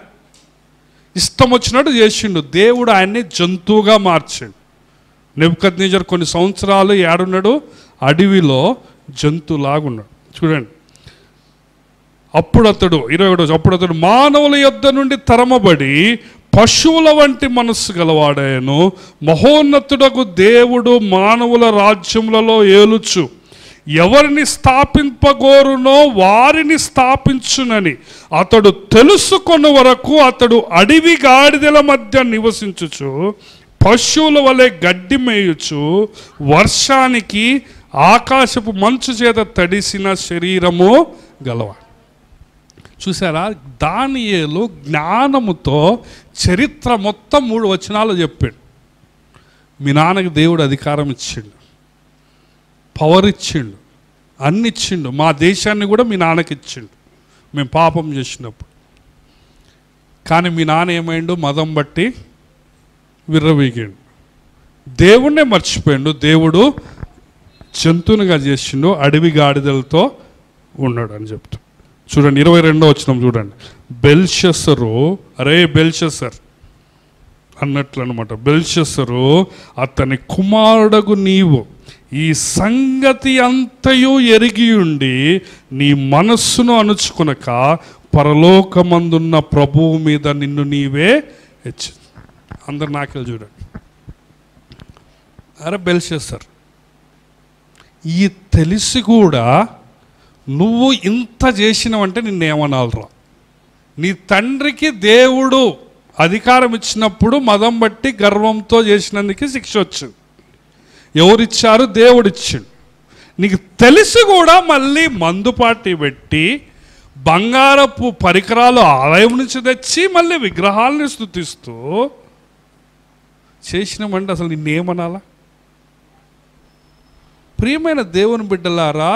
ఇష్టం వచ్చినట్టు చేసిండు. దేవుడు ఆయన్ని జంతువుగా మార్చాడు. నెబుకద్నెజర్ కొన్ని సంవత్సరాలు ఏడున్నాడు, అడవిలో జంతువులాగున్నాడు. చూడండి, అప్పుడు అతడు మానవుల యొద్ద నుండి తరమబడి పశువుల వంటి మనస్సు గలవాడాయను. మహోన్నతుడకు దేవుడు మానవుల రాజ్యములలో ఏలుచు ఎవరిని స్థాపింపగోరునో వారిని స్థాపించునని అతడు తెలుసుకొను వరకు అతడు అడవి గాడిదల మధ్య నివసించుచు పశువుల వలె గడ్డి మేయుచు వర్షానికి ఆకాశపు మంచు చేత తడిసిన శరీరము గలవాడు. చూసారా, దానియేలు జ్ఞానముతో చరిత్ర మొత్తం 3 వచనాలు చెప్పాడు. మీ నాన్నకి దేవుడు అధికారం ఇచ్చిండు, పవర్ ఇచ్చిండు, అన్ని ఇచ్చిండు. మా దేశాన్ని కూడా మీ నాన్నకి ఇచ్చిండు మేము పాపం చేసినప్పుడు. కానీ మీ నాన్న ఏమైండు, మదం బట్టి విర్రవీగాడు, దేవుణ్ణే మర్చిపోయిండు. దేవుడు జంతువునిగా చేసిండు, అడవి గాడిదలతో ఉన్నాడు అని చెప్తాడు. చూడండి 22వ వచనం చూడండి. బెల్షస్సరు, అరే బెల్షస్సర్ అన్నట్లు అనమాట. బెల్షస్సరు అతని కుమారుడగు నీవు ఈ సంగతి అంతయు ఎరిగి ఉండి నీ మనస్సును అణుచుకొనక పరలోకమందున్న ప్రభువు మీద నిన్ను నీవే హెచ్చు. అందరు నాకెళ్ళి చూడండి. అరే బెల్షస్సర్, ఈ తెలిసి కూడా నువ్వు ఇంత చేసినవంటే నిన్నేమనాలరా? నీ తండ్రికి దేవుడు అధికారం ఇచ్చినప్పుడు మదం బట్టి గర్వంతో చేసినందుకు శిక్ష వచ్చింది. ఎవరిచ్చారు? దేవుడిచ్చిండు. నీకు తెలిసి కూడా మళ్ళీ మందుపాటి పెట్టి బంగారపు పరికరాలు ఆలయం నుంచి తెచ్చి మళ్ళీ విగ్రహాలని స్తుతిస్తూ చేసినామంటే అసలు నిన్నేమనాలా? ప్రియమైన దేవుని బిడ్డలారా,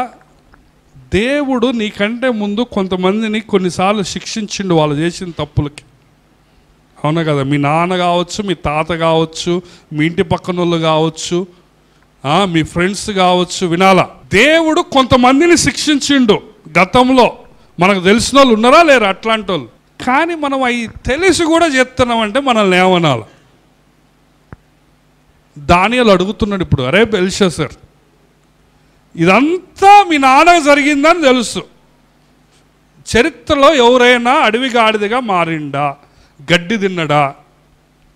దేవుడు నీకంటే ముందు కొంతమందిని కొన్నిసార్లు శిక్షించిండు వాళ్ళు చేసిన తప్పులకి. అవునా కదా? మీ నాన్న కావచ్చు, మీ తాత కావచ్చు, మీ ఇంటి పక్కన వాళ్ళు కావచ్చు, మీ ఫ్రెండ్స్ కావచ్చు. వినాలా, దేవుడు కొంతమందిని శిక్షించిండు గతంలో. మనకు తెలిసిన వాళ్ళు ఉన్నారా లేరా అట్లాంటి వాళ్ళు? కానీ మనం అవి తెలిసి కూడా చేస్తున్నామంటే మనల్ని ఏమనాలి? దానియేలు అడుగుతున్నాడు ఇప్పుడు, అరే బెల్షస్సర్, ఇదంతా మీ నాన్నకు జరిగిందని తెలుసు. చరిత్రలో ఎవరైనా అడవి గాడిదగా మారిండా? గడ్డి తిన్నడా?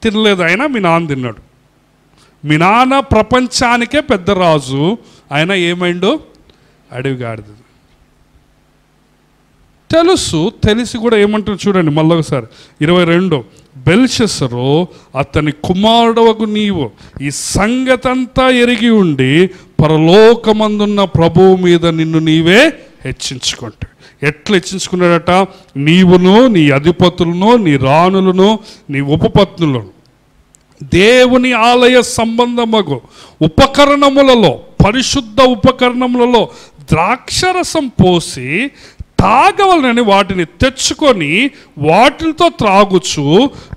తినలేదు. అయినా మీ నాన్న తిన్నాడు. మీ నాన్న ప్రపంచానికే పెద్ద రాజు, ఆయన ఏమైండు? అడవి గాడిద. తెలుసు, తెలిసి కూడా ఏమంటారు చూడండి మళ్ళొకసారి 22. బెల్షస్సరు అతని కుమారుడవగు నీవు ఈ సంగతంతా ఎరిగి ఉండి పరలోకమందున్న ప్రభువు మీద నిన్ను నీవే హెచ్చించుకుంటావు. ఎట్లా హెచ్చించుకున్నాడట? నీవును, నీ అధిపతులను, నీ రాణులను, నీ ఉపపత్నులను దేవుని ఆలయ సంబంధమగు ఉపకరణములలో, పరిశుద్ధ ఉపకరణములలో ద్రాక్షరసం పోసి తాగవలనని వాటిని తెచ్చుకొని వాటితో త్రాగుచు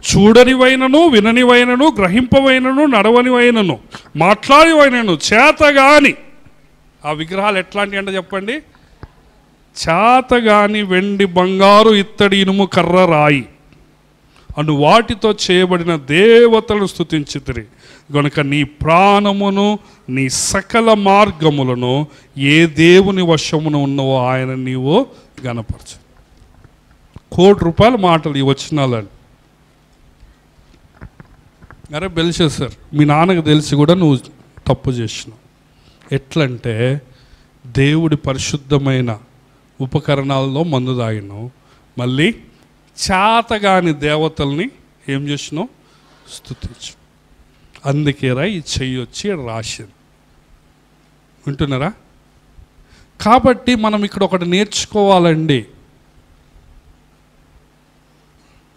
చూడనివైనను, విననివైనను, గ్రహింపవైనను, నడవనివైనను, మాట్లాడివైనను చేతగాని, ఆ విగ్రహాలు ఎట్లాంటివి అంటే చెప్పండి, చేతగాని వెండి, బంగారు, ఇత్తడి, ఇనుము, కర్ర, రాయి అను వాటితో చేయబడిన దేవతలను స్తుతించితిరి గనుక నీ ప్రాణమును నీ సకల మార్గములను ఏ దేవుని వశమున ఉన్నవో ఆయన నీవు గణపరచు. ₹1,00,00,000 మాటలు ఈ వచనాలని. అరే బెల్షస్సర్, మీ నాన్నకు తెలిసి కూడా నువ్వు తప్పు చేసినావు. ఎట్లంటే దేవుడి పరిశుద్ధమైన ఉపకరణాలలో మందు తాగినావు, మళ్ళీ చేతగాని దేవతల్ని ఏం చేసినావు? స్తుతించు. అందుకేరా ఈ చెయ్యి వచ్చి రాసింది. వింటున్నారా? కాబట్టి మనం ఇక్కడ ఒకటి నేర్చుకోవాలండి.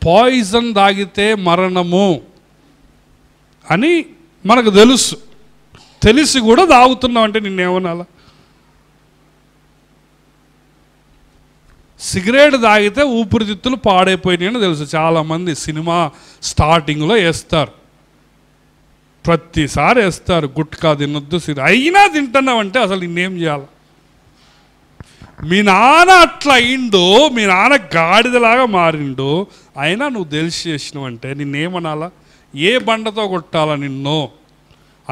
పాయిజన్ తాగితే మరణము అని మనకు తెలుసు, తెలిసి కూడా తాగుతున్నావు అంటే నిన్నేమనాలా? సిగరెట్ తాగితే ఊపిరితిత్తులు పాడైపోయినాయని తెలుసు. చాలామంది సినిమా స్టార్టింగ్లో వేస్తారు. ప్రతిసారి వేస్తారు, గుట్కా తినొద్దు అయినా తింటున్నావంటే అసలు నిన్నేం చేయాలి? మీ నాన్న అట్లా అయిండు, మీ నాన్న గాడిదలాగా మారిండు, అయినా నువ్వు తెలిసి చేసినావు అంటే నిన్నేమనాలా? ఏ బండతో కొట్టాలా నిన్ను?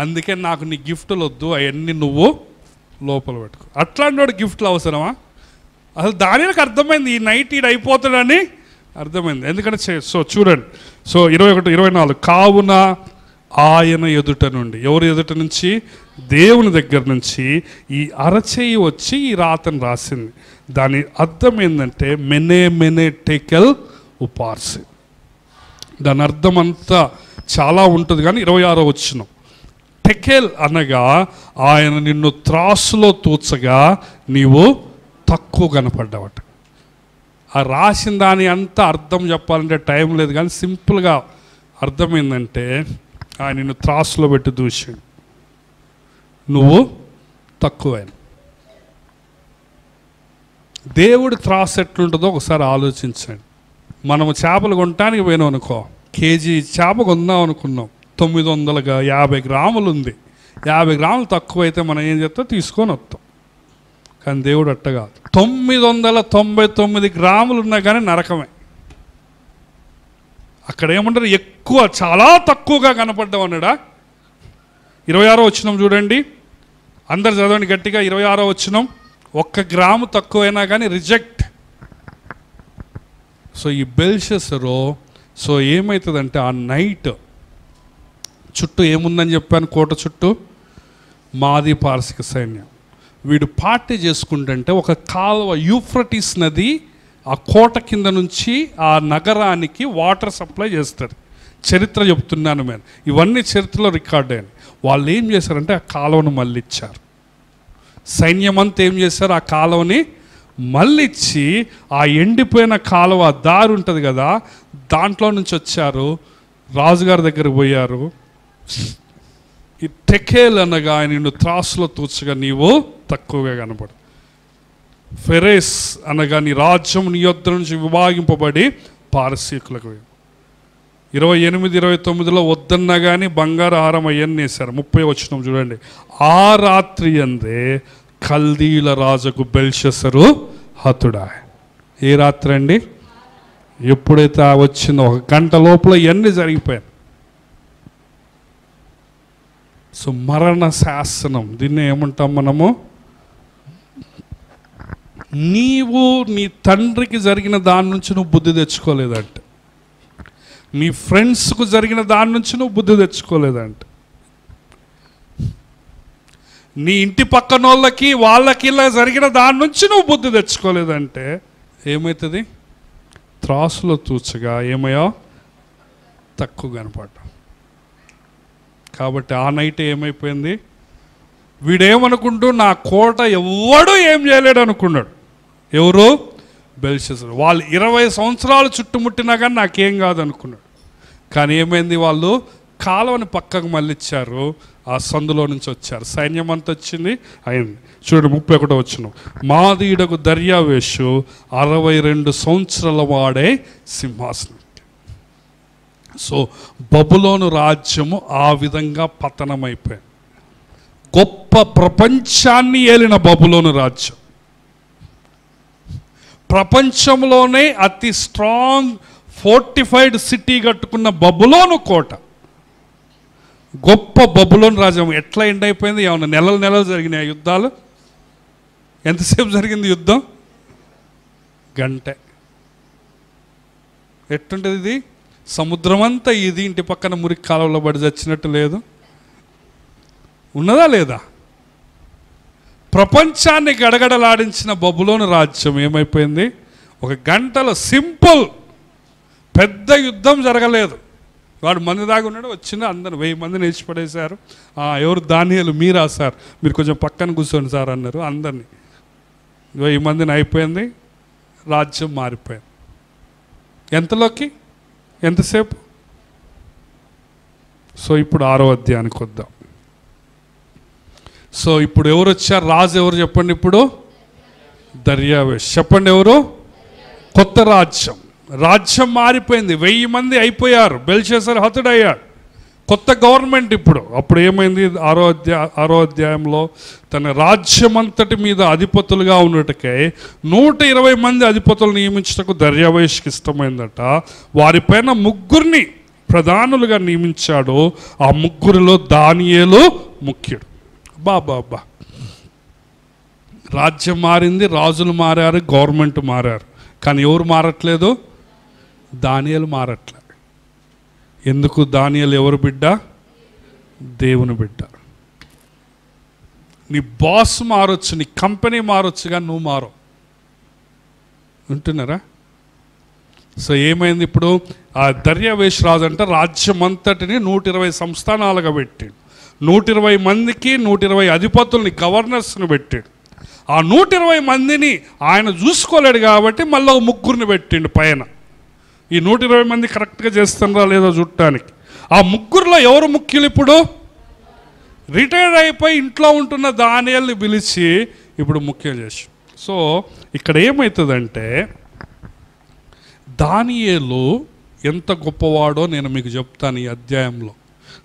అందుకే నాకు నీ గిఫ్టులు వద్దు, అవన్నీ నువ్వు లోపల పెట్టుకో. అట్లాంటి వాడు గిఫ్ట్లు అవసరమా? అసలు దానికి అర్థమైంది, ఈ నైట్ ఈడు అయిపోతాడని అర్థమైంది. ఎందుకంటే చూడండి, 21, 24 కావున ఆయన ఎదుట నుండి, ఎవరు ఎదుట నుంచి? దేవుని దగ్గర నుంచి ఈ అరచేయి వచ్చి ఈ రాతను రాసింది. దాని అర్థం ఏంటంటే మెనే టెకెల్ ఉపార్సి. దాని అర్థం అంతా చాలా ఉంటుంది, కానీ 26వ వచనం టెకెల్ అనగా ఆయన నిన్ను త్రాసులో తూచగా నీవు తక్కువ కనపడ్డావట. ఆ రాసిన దాని అంతా అర్థం చెప్పాలంటే టైం లేదు, కానీ సింపుల్గా అర్థమైందంటే ఆయన నిన్ను త్రాసులో పెట్టి దూషిండు, నువ్వు తక్కువైన. దేవుడి త్రాసు ఎట్లుంటుందో ఒకసారి ఆలోచించండి. మనము చేపలు కొనటానికి పోయినాం అనుకో, కేజీ చేప కొందాం అనుకున్నాం, 950 గ్రాములు ఉంది. 50 గ్రాములు తక్కువైతే మనం ఏం చేస్తాం? తీసుకొని వస్తాం. కానీ దేవుడు అట్ట కాదు, 999 గ్రాములు ఉన్నా కానీ నరకమే. అక్కడ ఏమంటారు? ఎక్కువ, చాలా తక్కువగా కనపడ్డాం అన్నాడా? 26వ వచనం చూడండి, అందరు చదవండి గట్టిగా. 26వ వచనం, 1 గ్రాము తక్కువైనా కానీ రిజెక్ట్. ఈ బెల్షస్సరు ఏమవుతుందంటే ఆ నైట్ చుట్టూ ఏముందని చెప్పాను? కోట చుట్టూ మాది పారసిక సైన్యం. వీడు పార్టీ చేసుకుంటుంటే ఒక కాలువ, యూఫ్రటీస్ నది ఆ కోట కింద నుంచి ఆ నగరానికి వాటర్ సప్లై చేస్తారు. చరిత్ర చెప్తున్నాను నేను, ఇవన్నీ చరిత్రలో రికార్డ్ అయ్యాయి. వాళ్ళు ఏం చేశారంటే ఆ కాలువను మళ్ళిచ్చారు. సైన్యం అంతా ఏం చేశారు? ఆ కాలువని మళ్ళిచ్చి ఆ ఎండిపోయిన కాలువ దారి ఉంటుంది కదా, దాంట్లో నుంచి వచ్చారు, రాజుగారి దగ్గరకు పోయారు. ఈ టెకేల్ అనగా ఆయన నిన్ను త్రాసులో తూచగా నీవు తక్కువగా కనపడు. ఫెరేస్ అనగా నీ రాజ్యం నీ యొద్ద నుంచి విభాగింపబడి పారసీకులకు. 28, 29లో వద్దన్నా కానీ బంగారు హారం అవన్నీ వేశారు. 30వ వచనం చూడండి, ఆ రాత్రి అందే కల్దీల రాజుకు బెల్షస్సరు హతుడా. ఏ రాత్రి అండి? ఎప్పుడైతే వచ్చిందో 1 గంట లోపల ఇవన్నీ జరిగిపోయాయి. మరణ శాసనం, దీన్ని ఏమంటాం మనము? నీవు నీ తండ్రికి జరిగిన దాని నుంచి నువ్వు బుద్ధి తెచ్చుకోలేదంటే, నీ ఫ్రెండ్స్కు జరిగిన దాని నుంచి నువ్వు బుద్ధి తెచ్చుకోలేదంటే, నీ ఇంటి పక్కన వాళ్ళకి ఇలా జరిగిన దాని నుంచి నువ్వు బుద్ధి తెచ్చుకోలేదంటే ఏమవుతుంది? త్రాసులో తూచగా ఏమయ్యా? తక్కువ కనపడ్డా. కాబట్టి ఆ నైట్ ఏమైపోయింది? వీడేమనుకుంటూ నా కోట ఎవడు ఏం చేయలేడు అనుకున్నాడు. ఎవరు? బెల్షస్సరు. వాళ్ళు 20 సంవత్సరాలు చుట్టుముట్టినా కానీ నాకేం కాదు అనుకున్నాడు. కానీ ఏమైంది? వాళ్ళు కాలువని పక్కకు మళ్ళిచ్చారు, ఆ సందులో నుంచి వచ్చారు, సైన్యం అంతా వచ్చింది, అయింది. చూడండి 31వ వచనం, మాదీయుడకు దర్యావేషు 62 సంవత్సరాల వాడే సింహాసనం. బబులోను రాజ్యము ఆ విధంగా పతనమైపోయింది. గొప్ప ప్రపంచాన్ని ఏలిన బబులోను రాజ్యం, ప్రపంచంలోనే అతి స్ట్రాంగ్ ఫోర్టిఫైడ్ సిటీ కట్టుకున్న బబులోను కోట, గొప్ప బబులోను రాజ్యం ఎట్లా ఎండ్ అయిపోయింది? ఏమన్నా నెలలు జరిగినాయి యుద్ధాలు? ఎంతసేపు జరిగింది యుద్ధం? గంటే. ఎట్టుంటుంది ఇది? సముద్రం అంతా ఇది, ఇంటి పక్కన మురికి కాలంలో పడి చచ్చినట్టు లేదు, ఉన్నదా లేదా? ప్రపంచాన్ని గడగడలాడించిన బబులోను రాజ్యం ఏమైపోయింది? 1 గంటలో, సింపుల్, పెద్ద యుద్ధం జరగలేదు. వాడు మంది దాకా ఉన్నాడు, వచ్చింది, అందరు 1000 మందిని వేసిపడేశారు. ఎవరు? దానియేలు. మీరా సార్? మీరు కొంచెం పక్కన కూర్చోండి సార్ అన్నారు. అందరినీ 1000 మందిని అయిపోయింది, రాజ్యం మారిపోయింది. ఎంతలోకి? ఎంతసేపు? ఇప్పుడు 6వ అధ్యాయానికి వద్దాం. ఇప్పుడు ఎవరు వచ్చారు? రాజు ఎవరు చెప్పండి? ఇప్పుడు దర్యావేష్. చెప్పండి ఎవరు? కొత్త రాజ్యం మారిపోయింది. 1000 మంది అయిపోయారు, బెల్షస్సరు హతుడయ్యాడు. కొత్త గవర్నమెంట్ ఇప్పుడు. అప్పుడు ఏమైంది, ఆరో అధ్యాయంలో తన రాజ్యమంతటి మీద అధిపతులుగా ఉన్నట్టుకై 120 మంది అధిపతులు నియమించటకు దర్యావేష్కి ఇష్టమైందట. వారిపైన 3 ప్రధానులుగా నియమించాడు. ఆ 3లో దానియేలు ముఖ్యుడు. బాబా, రాజ్యం మారింది, రాజులు మారారు, గవర్నమెంట్ మారారు, కానీ ఎవరు మారట్లేదు? దానియేలు మారట్లే. ఎందుకు? దానియేలు ఎవరు బిడ్డ? దేవుని బిడ్డ. నీ బాస్ మారొచ్చు, నీ కంపెనీ మారొచ్చు, కానీ నువ్వు మారవు. వింటున్నారా? సో ఏమైంది ఇప్పుడు? ఆ దర్యావేష్ రాజు అంటే రాజ్యం అంతటిని 120 సంస్థానాలుగా పెట్టాడు. 120 మందికి 120 అధిపతుల్ని, గవర్నర్స్ని పెట్టాడు. ఆ 120 మందిని ఆయన చూసుకోలేడు కాబట్టి మళ్ళీ 3 పెట్టిండు పైన. ఈ 120 మంది కరెక్ట్గా చేస్తున్నారా లేదో చూడటానికి. ఆ 3లో ఎవరు ముఖ్యులు? ఇప్పుడు రిటైర్డ్ అయిపోయి ఇంట్లో ఉంటున్న దానియేలుని పిలిచి ఇప్పుడు ముఖ్యం చేసి. సో ఇక్కడ ఏమవుతుందంటే, దానియేలు ఎంత గొప్పవాడో నేను మీకు చెప్తాను ఈ అధ్యాయంలో.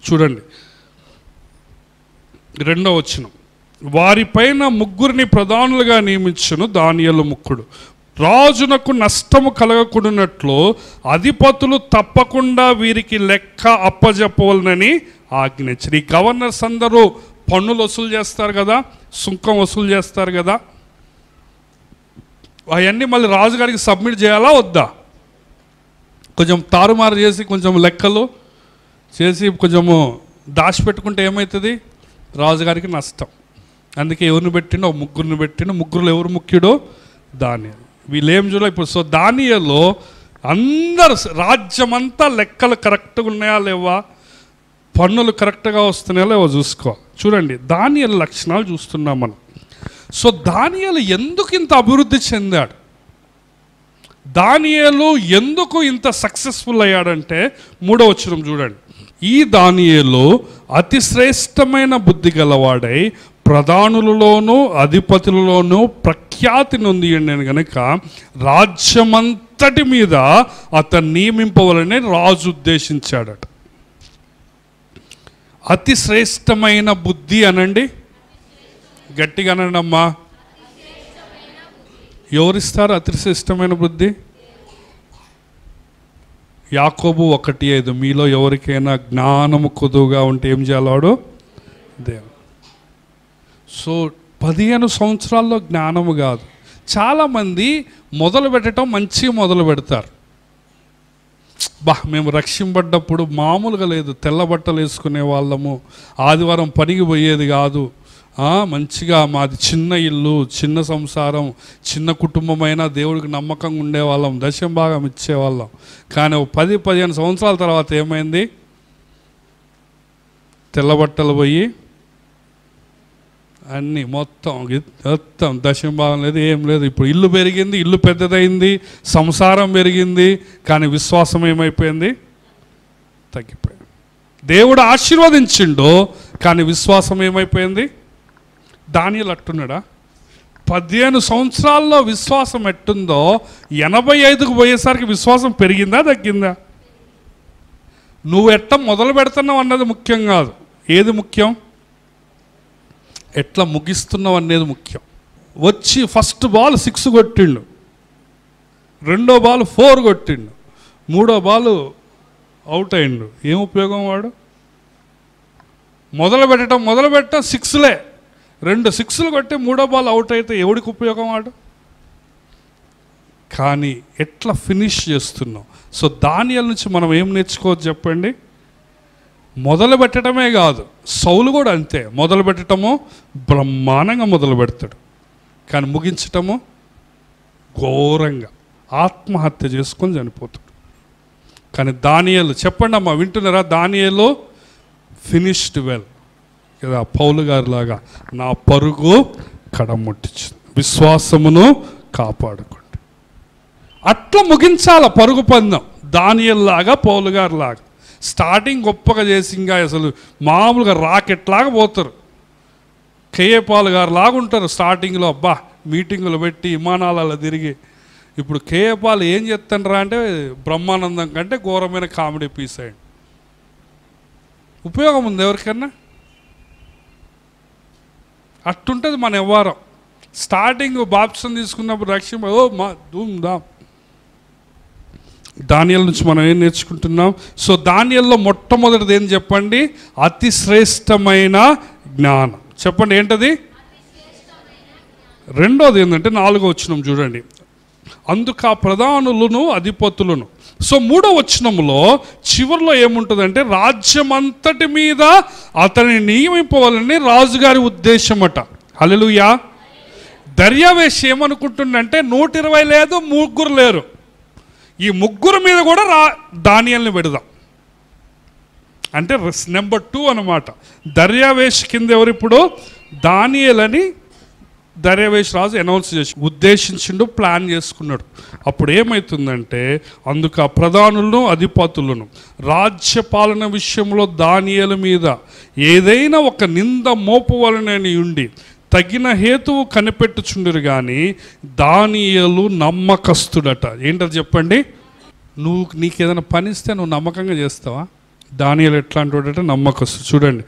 చూడండి 2వ వచనం. వారిపైన 3 ప్రధానులుగా నియమించును దానియేలు ముఖ్యుడు. రాజునకు నష్టము కలగకుండానట్లు అధిపతులు తప్పకుండా వీరికి లెక్క అప్పజెప్పవలనని ఆజ్ఞించారు. ఈ గవర్నర్స్ అందరూ పన్నులు వసూలు చేస్తారు కదా, సుంకం వసూలు చేస్తారు కదా, అవన్నీ మళ్ళీ రాజుగారికి సబ్మిట్ చేయాలా వద్దా? కొంచెం తారుమారు చేసి కొంచెం లెక్కలు చేసి కొంచెము దాచిపెట్టుకుంటే ఏమవుతుంది? రాజుగారికి నష్టం. అందుకే ఎవరిని పెట్టిండో 3 పెట్టిండో. 3లో ఎవరు ముఖ్యుడో? దానియేలు. వీళ్ళేం చూడాలి ఇప్పుడు. సో దానియేలు అందరు రాజ్యమంతా లెక్కలు కరెక్ట్గా ఉన్నాయా లేవా, పన్నులు కరెక్ట్గా వస్తున్నాయా లేవో చూసుకోవాలి. చూడండి దానియేలు లక్షణాలు చూస్తున్నాం మనం. సో దానియేలు ఎందుకు ఇంత అభివృద్ధి చెందాడు, దానియేలు ఎందుకు ఇంత సక్సెస్ఫుల్ అయ్యాడంటే 3వ వచనం చూడండి. ఈ దానియేలు అతి శ్రేష్టమైన బుద్ధి గలవాడై ప్రధానులలోనూ అధిపతులలోనూ ప్రఖ్యాతి నొంది కనుక రాజ్యమంతటి మీద అతను నియమింపవాలని రాజు ఉద్దేశించాడట. అతి శ్రేష్టమైన బుద్ధి అనండి, గట్టిగా అనండి అమ్మా. ఎవరిస్తారు అతి శ్రేష్టమైన బుద్ధి? యాకోబు 1:5 మీలో ఎవరికైనా జ్ఞానము కొదువుగా ఉంటే ఏం చేయాలాడు? దేవుడు. సో 15 సంవత్సరాల్లో జ్ఞానము కాదు. చాలామంది మొదలు పెట్టడం మంచిగా మొదలు పెడతారు. మేము రక్షింపడ్డప్పుడు మామూలుగా లేదు, తెల్ల బట్టలు వేసుకునే వాళ్ళము, ఆదివారం పనికి పోయేది కాదు, మంచిగా మాది చిన్న ఇల్లు, చిన్న సంసారం, చిన్న కుటుంబమైనా దేవుడికి నమ్మకంగా ఉండేవాళ్ళం, దశం భాగం ఇచ్చేవాళ్ళం. కానీ 10-15 సంవత్సరాల తర్వాత ఏమైంది? తెల్లబట్టలు పోయి అన్నీ మొత్తం దశం భాగం లేదు, ఏం లేదు. ఇప్పుడు ఇల్లు పెరిగింది, ఇల్లు పెద్దదైంది, సంసారం పెరిగింది, కానీ విశ్వాసం ఏమైపోయింది? తగ్గిపోయింది. దేవుడు ఆశీర్వదించిండు, కానీ విశ్వాసం ఏమైపోయింది? దానియేలు అట్టున్నాడా? 15 సంవత్సరాల్లో విశ్వాసం ఎట్టుందో 85కు పోయేసరికి విశ్వాసం పెరిగిందా తగ్గిందా? నువ్వు ఎట్లా మొదలు పెడుతున్నావు అన్నది ముఖ్యం కాదు. ఏది ముఖ్యం? ఎట్లా ముగిస్తున్నావు అనేది ముఖ్యం. వచ్చి ఫస్ట్ బాల్ 6 కొట్టిండు, 2వ బాల్ 4 కొట్టిండు, 3వ బాల్ అవుట్ అయిండు. ఏం ఉపయోగం? వాడు మొదలు పెట్టడం 6లే, 2 6లు కొట్టి 3వ బాల్ అవుట్ అయితే ఎవడికి ఉపయోగం? వాడు. కానీ ఎట్లా ఫినిష్ చేస్తున్నావు? సో దానియేలు నుంచి మనం ఏం నేర్చుకోవచ్చు చెప్పండి? మొదలు పెట్టడమే కాదు, సౌలు కూడా అంతే. మొదలు పెట్టడము బ్రహ్మాండంగా మొదలు పెడతాడు, కానీ ముగించటము ఘోరంగా ఆత్మహత్య చేసుకొని చనిపోతాడు. కానీ దానియేలు, చెప్పండి అమ్మా, వింటున్నారా? దానియేలు ఫినిష్డ్ వెల్ కదా, పౌలు గారి లాగా నా పరుగు కడముట్టించింది, విశ్వాసమును కాపాడుకోండి. అట్లా ముగించాల పరుగు పందెం. దానియేలు లాగా, పౌలు గారి లాగా స్టార్టింగ్ గొప్పగా చేసి ఇంకా అసలు మామూలుగా రాకెట్ లాగా పోతారు. కేఏ పాల్ గారు లాగా ఉంటారు స్టార్టింగ్లో. మీటింగులు పెట్టి విమానాలలో తిరిగి. ఇప్పుడు కేఏ పాల్ ఏం చెప్తానరా అంటే బ్రహ్మానందం కంటే ఘోరమైన కామెడీ పీస్ అయ్యండి. ఉపయోగం ఉంది ఎవరికన్నా? అట్టుంటుంది మన వ్యవహారం. స్టార్టింగ్ బాప్టిజం తీసుకున్నప్పుడు రక్షణ మా ధూమ్ ధామ్. దానియేలు నుంచి మనం ఏం నేర్చుకుంటున్నాం? సో దానియేలులో మొట్టమొదటిది ఏం చెప్పండి? అతి శ్రేష్టమైన జ్ఞానం. చెప్పండి ఏంటది? రెండోది ఏంటంటే 4వ వచనం చూడండి. అందుకు ఆ ప్రధానులను అధిపతులను. సో 3వ వచనంలో చివరిలో ఏముంటుందంటే రాజ్యం అంతటి మీద అతన్ని నియమింపవాలని రాజుగారి ఉద్దేశమట. హల్లెలూయా. దర్యావేష్ ఏమనుకుంటుందంటే 120 లేదు, 3 లేరు, ఈ 3 మీద కూడా దానియేలుని పెడదాం అంటే నెంబర్ 2 అన్నమాట. దర్యావేష్ కింద ఎవరు ఇప్పుడు? దానియేలని దర్యావేష్ రాజు అనౌన్స్ చేసి ఉద్దేశించిండు, ప్లాన్ చేసుకున్నాడు. అప్పుడు ఏమవుతుందంటే అందుకు ఆ ప్రధానులను అధిపతులను రాజ్యపాలన విషయంలో దానియేలు మీద ఏదైనా ఒక నింద మోపవలనని ఉండి తగిన హేతువు కనిపెట్టుచుండరు. కానీ దానియేలు నమ్మకస్తుడట. ఏంటది చెప్పండి? నీకేదైనా పని ఇస్తే నువ్వు నమ్మకంగా చేస్తావా? దానియేలు ఎట్లాంటి నమ్మకస్తుడు. చూడండి,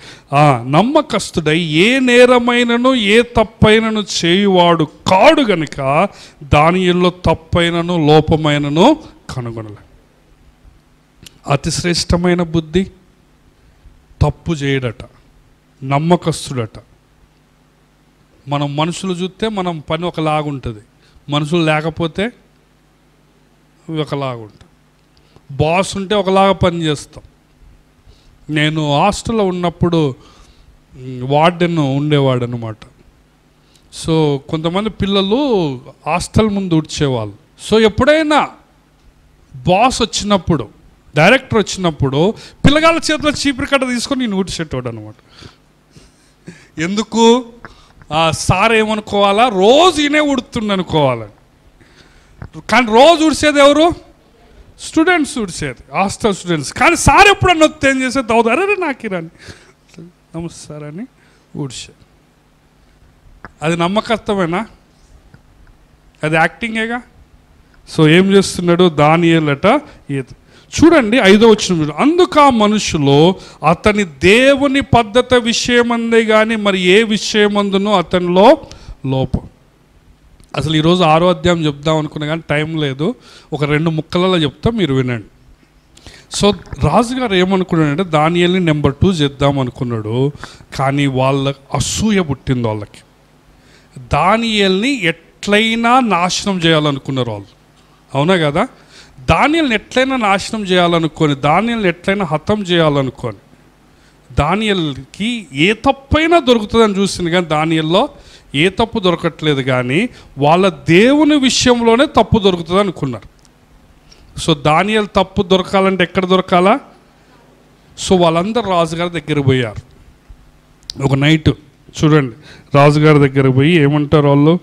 నమ్మకస్తుడై ఏ నేరమైనను ఏ తప్పైనను చేయువాడు కాడు గనుక దానియేలులో తప్పైనను లోపమైనను కనుగొనలే. అతి శ్రేష్టమైన బుద్ధి, తప్పు చేయడట, నమ్మకస్తుడట. మనం మనుషులు చూస్తే మనం పని ఒకలాగుంటుంది, మనుషులు లేకపోతే ఒకలాగుంటుంది. బాస్ ఉంటే ఒకలాగా పని చేస్తాం. నేను హాస్టల్లో ఉన్నప్పుడు వార్డెన్ ఉండేవాడు అనమాట. సో కొంతమంది పిల్లలు హాస్టల్ ముందు ఉడ్చేవాళ్ళు. సో ఎప్పుడైనా బాస్ వచ్చినప్పుడు, డైరెక్టర్ వచ్చినప్పుడు పిల్లగాళ్ళ చేతిలో చీపురు కట్ట తీసుకొని నేను ఊడ్చేటోడు అనమాట. ఎందుకు? సార్ ఏమనుకోవాలా, రోజు ఈయనే ఉడుతుండ అనుకోవాలని. కానీ రోజు ఉడిసేది ఎవరు? స్టూడెంట్స్ ఉడిసేది, హాస్టల్ స్టూడెంట్స్. కానీ సార్ ఎప్పుడన్నా వస్తే ఏం చేసేది? అరే నాకు రాని నమస్తే సార్ అని ఊడ్చేది. అది నమ్మకస్తమేనా? అది యాక్టింగేగా. సో ఏం చేస్తున్నాడు దానియేలట? చూడండి 5వ వచనం. అందుకు ఆ మనుషులు అతని దేవుని పద్ధతి విషయమందే కానీ మరి ఏ విషయమందునో అతనిలో లోపం. అసలు ఈరోజు 6వ అధ్యాయం చెప్దాం అనుకున్నా కానీ టైం లేదు. ఒక 2 ముక్కలలో చెప్తా, మీరు వినండి. సో రాజుగారు ఏమనుకున్నాడంటే దానియేలుని నెంబర్ 2 చేద్దాం అనుకున్నాడు. కానీ వాళ్ళ అసూయ పుట్టింది వాళ్ళకి. దానియేలుని ఎట్లయినా నాశనం చేయాలనుకున్నారు వాళ్ళు. అవునా కదా? దానియేలుని ఎట్లయినా నాశనం చేయాలనుకొని, దానియేలుని ఎట్లయినా హతం చేయాలనుకొని, దానియేలుకి ఏ తప్పైనా దొరుకుతుందని చూసింది. కానీ దానియేలులో ఏ తప్పు దొరకట్లేదు. కానీ వాళ్ళ దేవుని విషయంలోనే తప్పు దొరుకుతుంది అనుకున్నారు. సో దానియేలు తప్పు దొరకాలంటే ఎక్కడ దొరకాలా? సో వాళ్ళందరూ రాజుగారి దగ్గర పోయారు. ఒక నైట్ చూడండి, రాజుగారి దగ్గర పోయి ఏమంటారు వాళ్ళు?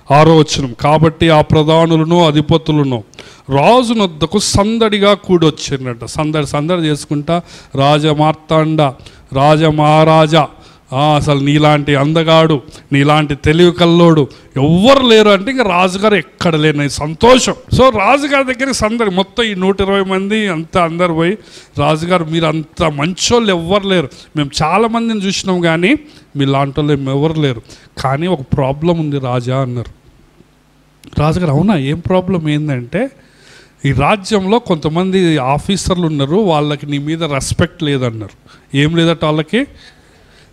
6వ వచనం. కాబట్టి ఆ ప్రధానులను అధిపతులను రాజునొద్దకు సందడిగా కూడొచ్చినట్ట. సందడి చేసుకుంటా రాజమార్తాండ, రాజమహారాజా, అసలు నీలాంటి అందగాడు, నీలాంటి తెలివి కల్లోడు ఎవ్వరు లేరు అంటే ఇంకా రాజుగారు ఎక్కడ లేని సంతోషం. సో రాజుగారి దగ్గరికి సందడి, మొత్తం ఈ 120 మంది అంతా అందరు పోయి, రాజుగారు మీరు అంత మంచోళ్ళు ఎవ్వరు లేరు, మేము చాలామందిని చూసినాం కానీ మీలాంటి వాళ్ళు ఎవరు లేరు, కానీ ఒక ప్రాబ్లం ఉంది రాజా అన్నారు. రాజుగారు అవునా, ఏం ప్రాబ్లం ఏంటంటే ఈ రాజ్యంలో కొంతమంది ఆఫీసర్లు ఉన్నారు, వాళ్ళకి నీ మీద రెస్పెక్ట్ లేదన్నారు. ఏం లేదట వాళ్ళకి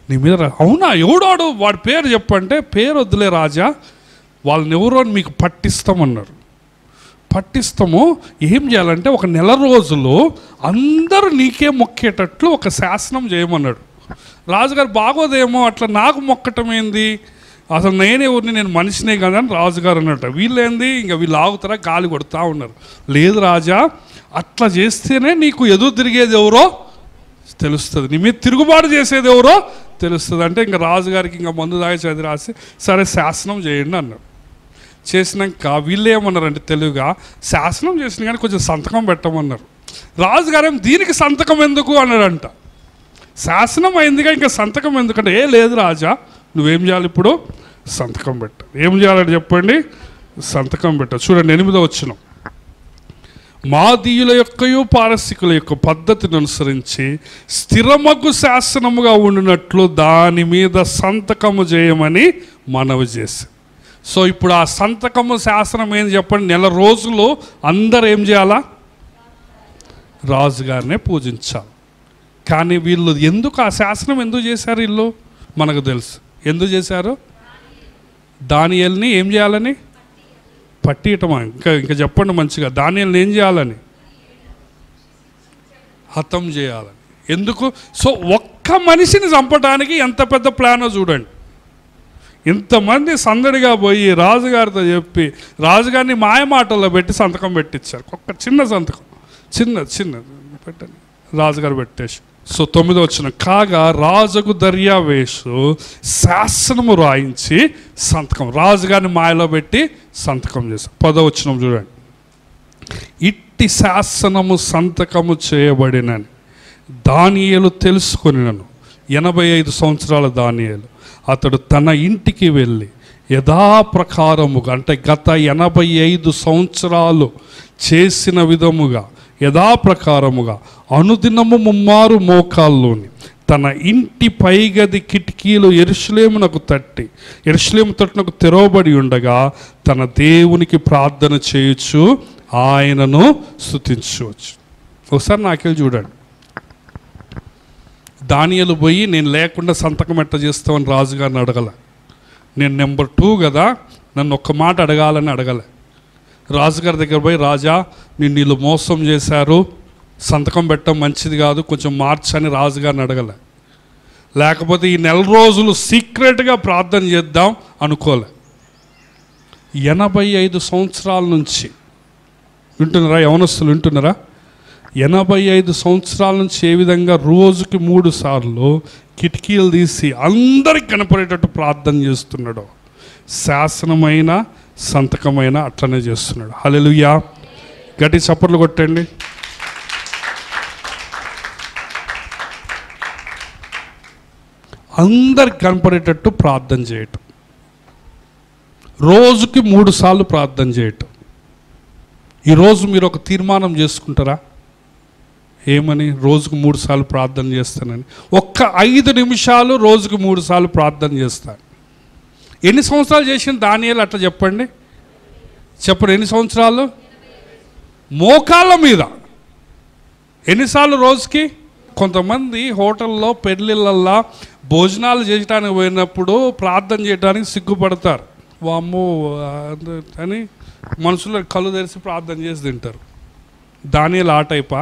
నీ మీద. అవునా, ఎవడాడు, వాడి పేరు చెప్పంటే పేరు వద్దులే రాజా, వాళ్ళని ఎవరో మీకు పట్టిస్తామన్నారు. పట్టిస్తాము, ఏం చేయాలంటే ఒక నెల రోజులు అందరూ నీకే మొక్కేటట్లు ఒక శాసనం చేయమన్నాడు. రాజుగారు బాగోదేమో అట్లా నాకు మొక్కటం ఏంది, అసలు నేనే ఊరిని, నేను మనిషినే కదా అని రాజుగారు అన్నట్టు. వీళ్ళేంది ఇంకా వీళ్ళు ఆగుతారా, గాలి కొడుతూ ఉన్నారు. లేదు రాజా, అట్లా చేస్తేనే నీకు ఎదురు తిరిగేది ఎవరో తెలుస్తుంది, నీ మీద తిరుగుబాటు చేసేది ఎవరో తెలుస్తుంది. అంటే ఇంకా రాజుగారికి ఇంకా మందు దాగి చదివి రాసి సరే శాసనం చేయండి అన్నారు. చేసినాక వీళ్ళు ఏమన్నారంటే తెలుగుగా, శాసనం చేసిన కానీ కొంచెం సంతకం పెట్టమన్నారు. రాజుగారేం దీనికి సంతకం ఎందుకు అన్నాడంట. శాసనం అయిందిగా ఇంకా సంతకం ఎందుకంటే, లేదు రాజా నువ్వేం చేయాలి ఇప్పుడు, సంతకం పెట్ట. ఏం చేయాలని చెప్పండి, సంతకం పెట్ట. చూడండి 8వ వచనం. మాదీయుల యొక్కయు పారసికుల యొక్క పద్ధతిని అనుసరించి స్థిరమగు శాసనముగా ఉండినట్లు దాని మీద సంతకము చేయమని మనవి చేసి. సో ఇప్పుడు ఆ సంతకము శాసనం ఏంది చెప్పండి? నెల రోజులు అందరు ఏం చేయాలా? రాజుగారినే పూజించాలి. కానీ వీళ్ళు ఎందుకు ఆ శాసనం ఎందుకు చేశారు? వీళ్ళు మనకు తెలుసు ఎందుకు చేశారు. దానియేలుని ఏం చేయాలని? పట్టియటమా? ఇంకా చెప్పండి మంచిగా. దానియేలుని ఏం చేయాలని? హతం చేయాలని. ఎందుకు? సో ఒక్క మనిషిని చంపడానికి ఎంత పెద్ద ప్లానో చూడండి. ఇంతమంది సందడిగా పోయి రాజుగారితో చెప్పి రాజుగారిని మాయమాటల్లో పెట్టి సంతకం పెట్టించారు. ఒక్క చిన్న సంతకం, చిన్న పెట్టండి, రాజుగారు పెట్టేసి. సో 9వ వచనం, కాగా రాజుకు దర్యావేషు శాసనము రాయించి సంతకం, రాజుగారిని మాయలో పెట్టి సంతకం చేశారు. 10వ వచనం చూడండి, ఇట్టి శాసనము సంతకము చేయబడినని దానియేలు తెలుసుకొనినను. 85 సంవత్సరాల దానియేలు అతడు తన ఇంటికి వెళ్ళి యథాప్రకారముగా, అంటే గత 85 సంవత్సరాలు చేసిన విధముగా యథాప్రకారముగా అనుదినము ముమ్మారు మోకాల్లోని తన ఇంటి పైగది కిటికీలు యెరూషలేమునకు తట్టునకు తెరవబడి ఉండగా తన దేవునికి ప్రార్థన చేయొచ్చు, ఆయనను స్తుతించవచ్చు. ఒకసారి నాకెళ్ళి చూడండి. దానియేలు పోయి నేను లేకుండా సంతకం ఎట్ట చేస్తామని రాజుగారిని అడగల. నేను నెంబర్ 2 కదా, నన్ను ఒక్క మాట అడగాలని అడగలే. రాజుగారి దగ్గర పోయి, రాజా నేను వీళ్ళు మోసం చేశారు, సంతకం పెట్టడం మంచిది కాదు, కొంచెం మార్చని రాజుగారిని అడగలే. లేకపోతే ఈ నెల రోజులు సీక్రెట్గా ప్రార్థన చేద్దాం అనుకోలే. 85 సంవత్సరాల నుంచి వింటున్నారా? యవనస్తులు వింటున్నారా? 85 సంవత్సరాల నుంచి ఏ విధంగా రోజుకి 3 సార్లు కిటికీలు తీసి అందరికి కనపడేటట్టు ప్రార్థన చేస్తున్నాడు. శాసనమైన సంతకమైన అట్లనే చేస్తున్నాడు. హల్లెలూయా! గట్టి చప్పట్లు కొట్టండి. అందరికి కనపడేటట్టు ప్రార్థన చేయటం, రోజుకి 3 సార్లు ప్రార్థన చేయటం. ఈరోజు మీరు ఒక తీర్మానం చేసుకుంటారా? ఏమని? రోజుకు 3 సార్లు ప్రార్థన చేస్తానని. ఒక్క 5 నిమిషాలు రోజుకు 3 సార్లు ప్రార్థన చేస్తాను. ఎన్ని సంవత్సరాలు చేసిన దానియేలు అట్లా చెప్పండి? ఎన్ని సంవత్సరాలు? మోకాళ్ళ మీద. ఎన్నిసార్లు రోజుకి? కొంతమంది హోటల్లో పెళ్ళిళ్ళల్లో భోజనాలు చేయడానికి పోయినప్పుడు ప్రార్థన చేయడానికి సిగ్గుపడతారు. వామ్మో అని మనుషులు కళ్ళు తెరిచి ప్రార్థన చేసి తింటారు. దానియేలు ఆ టైపా?